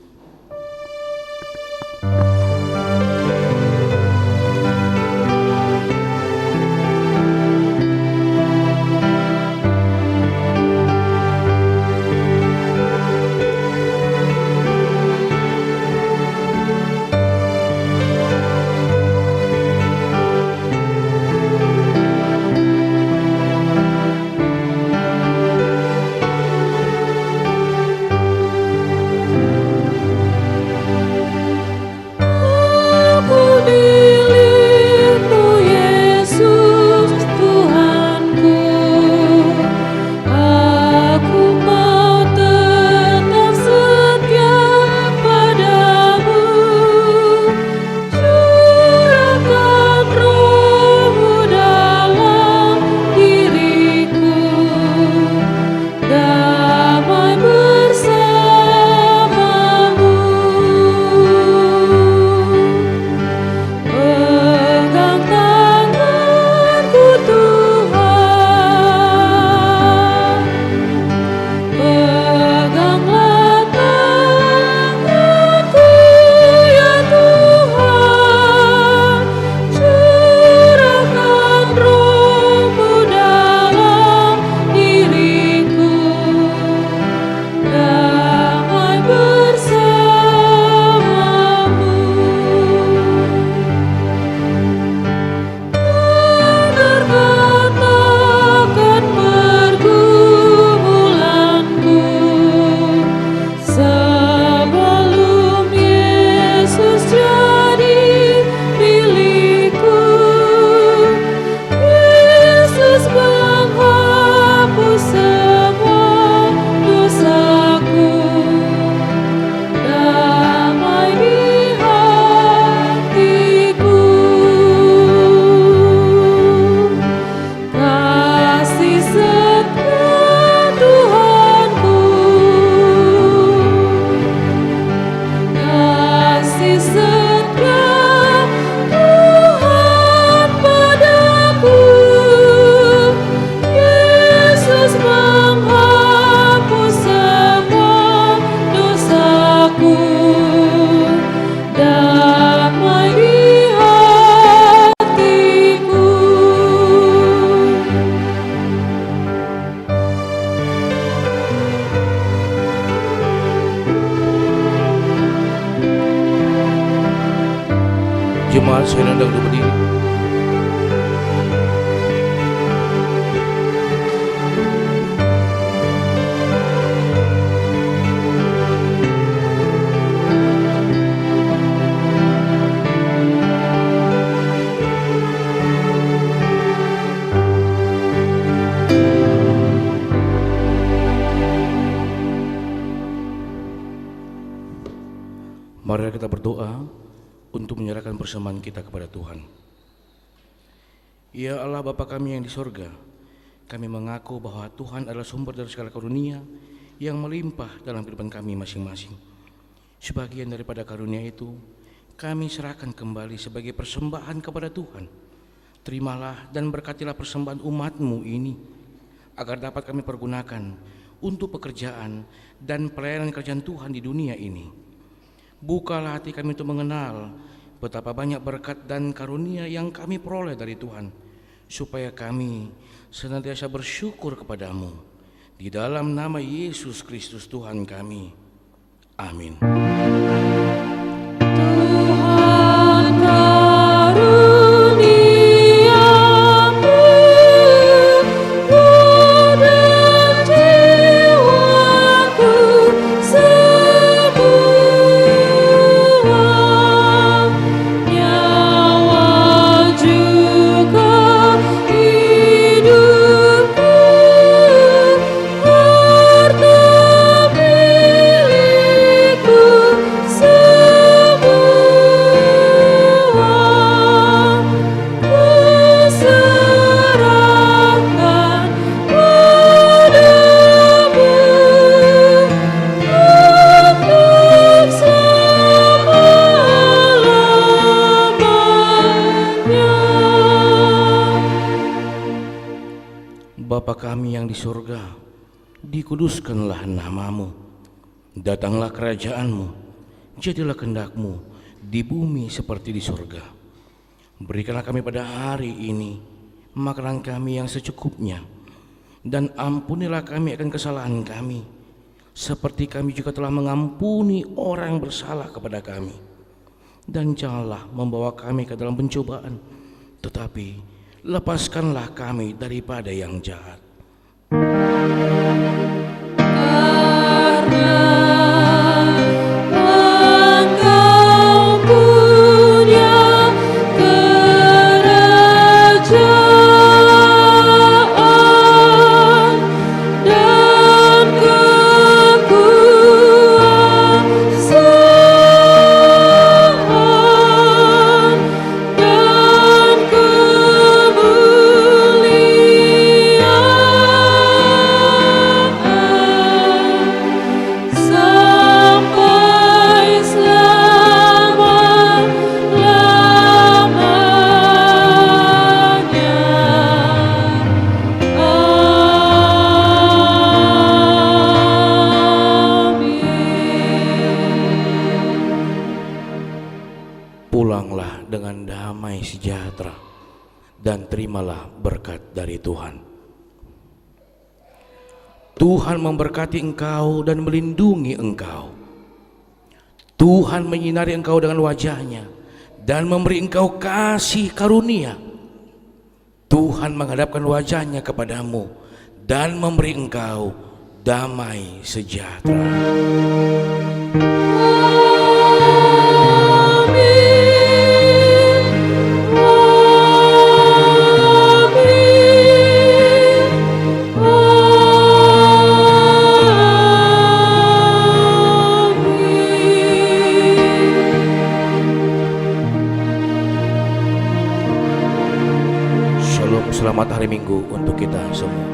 Jemaat saya undang untuk berdiri. Mari kita berdoa untuk menyerahkan persembahan kita kepada Tuhan. Ya Allah Bapa kami yang di sorga, kami mengaku bahwa Tuhan adalah sumber dari segala karunia yang melimpah dalam kehidupan kami masing-masing. Sebagian daripada karunia itu kami serahkan kembali sebagai persembahan kepada Tuhan. Terimalah dan berkatilah persembahan umat-Mu ini, agar dapat kami pergunakan untuk pekerjaan dan pelayanan kerajaan Tuhan di dunia ini. Bukalah hati kami untuk mengenal betapa banyak berkat dan karunia yang kami peroleh dari Tuhan, supaya kami senantiasa bersyukur kepadamu. Di dalam nama Yesus Kristus Tuhan kami. Amin. So yang di surga, dikuduskanlah namamu, datanglah kerajaanmu, jadilah kehendak-Mu di bumi seperti di surga. Berikanlah kami pada hari ini makanan kami yang secukupnya, dan ampunilah kami akan kesalahan kami, seperti kami juga telah mengampuni orang yang bersalah kepada kami. Dan janganlah membawa kami ke dalam pencobaan, tetapi lepaskanlah kami daripada yang jahat. Pulanglah dengan damai sejahtera dan terimalah berkat dari Tuhan. Tuhan memberkati engkau dan melindungi engkau. Tuhan menyinari engkau dengan wajah-Nya dan memberi engkau kasih karunia. Tuhan menghadapkan wajah-Nya kepadamu dan memberi engkau damai sejahtera. Selamat hari Minggu untuk kita semua.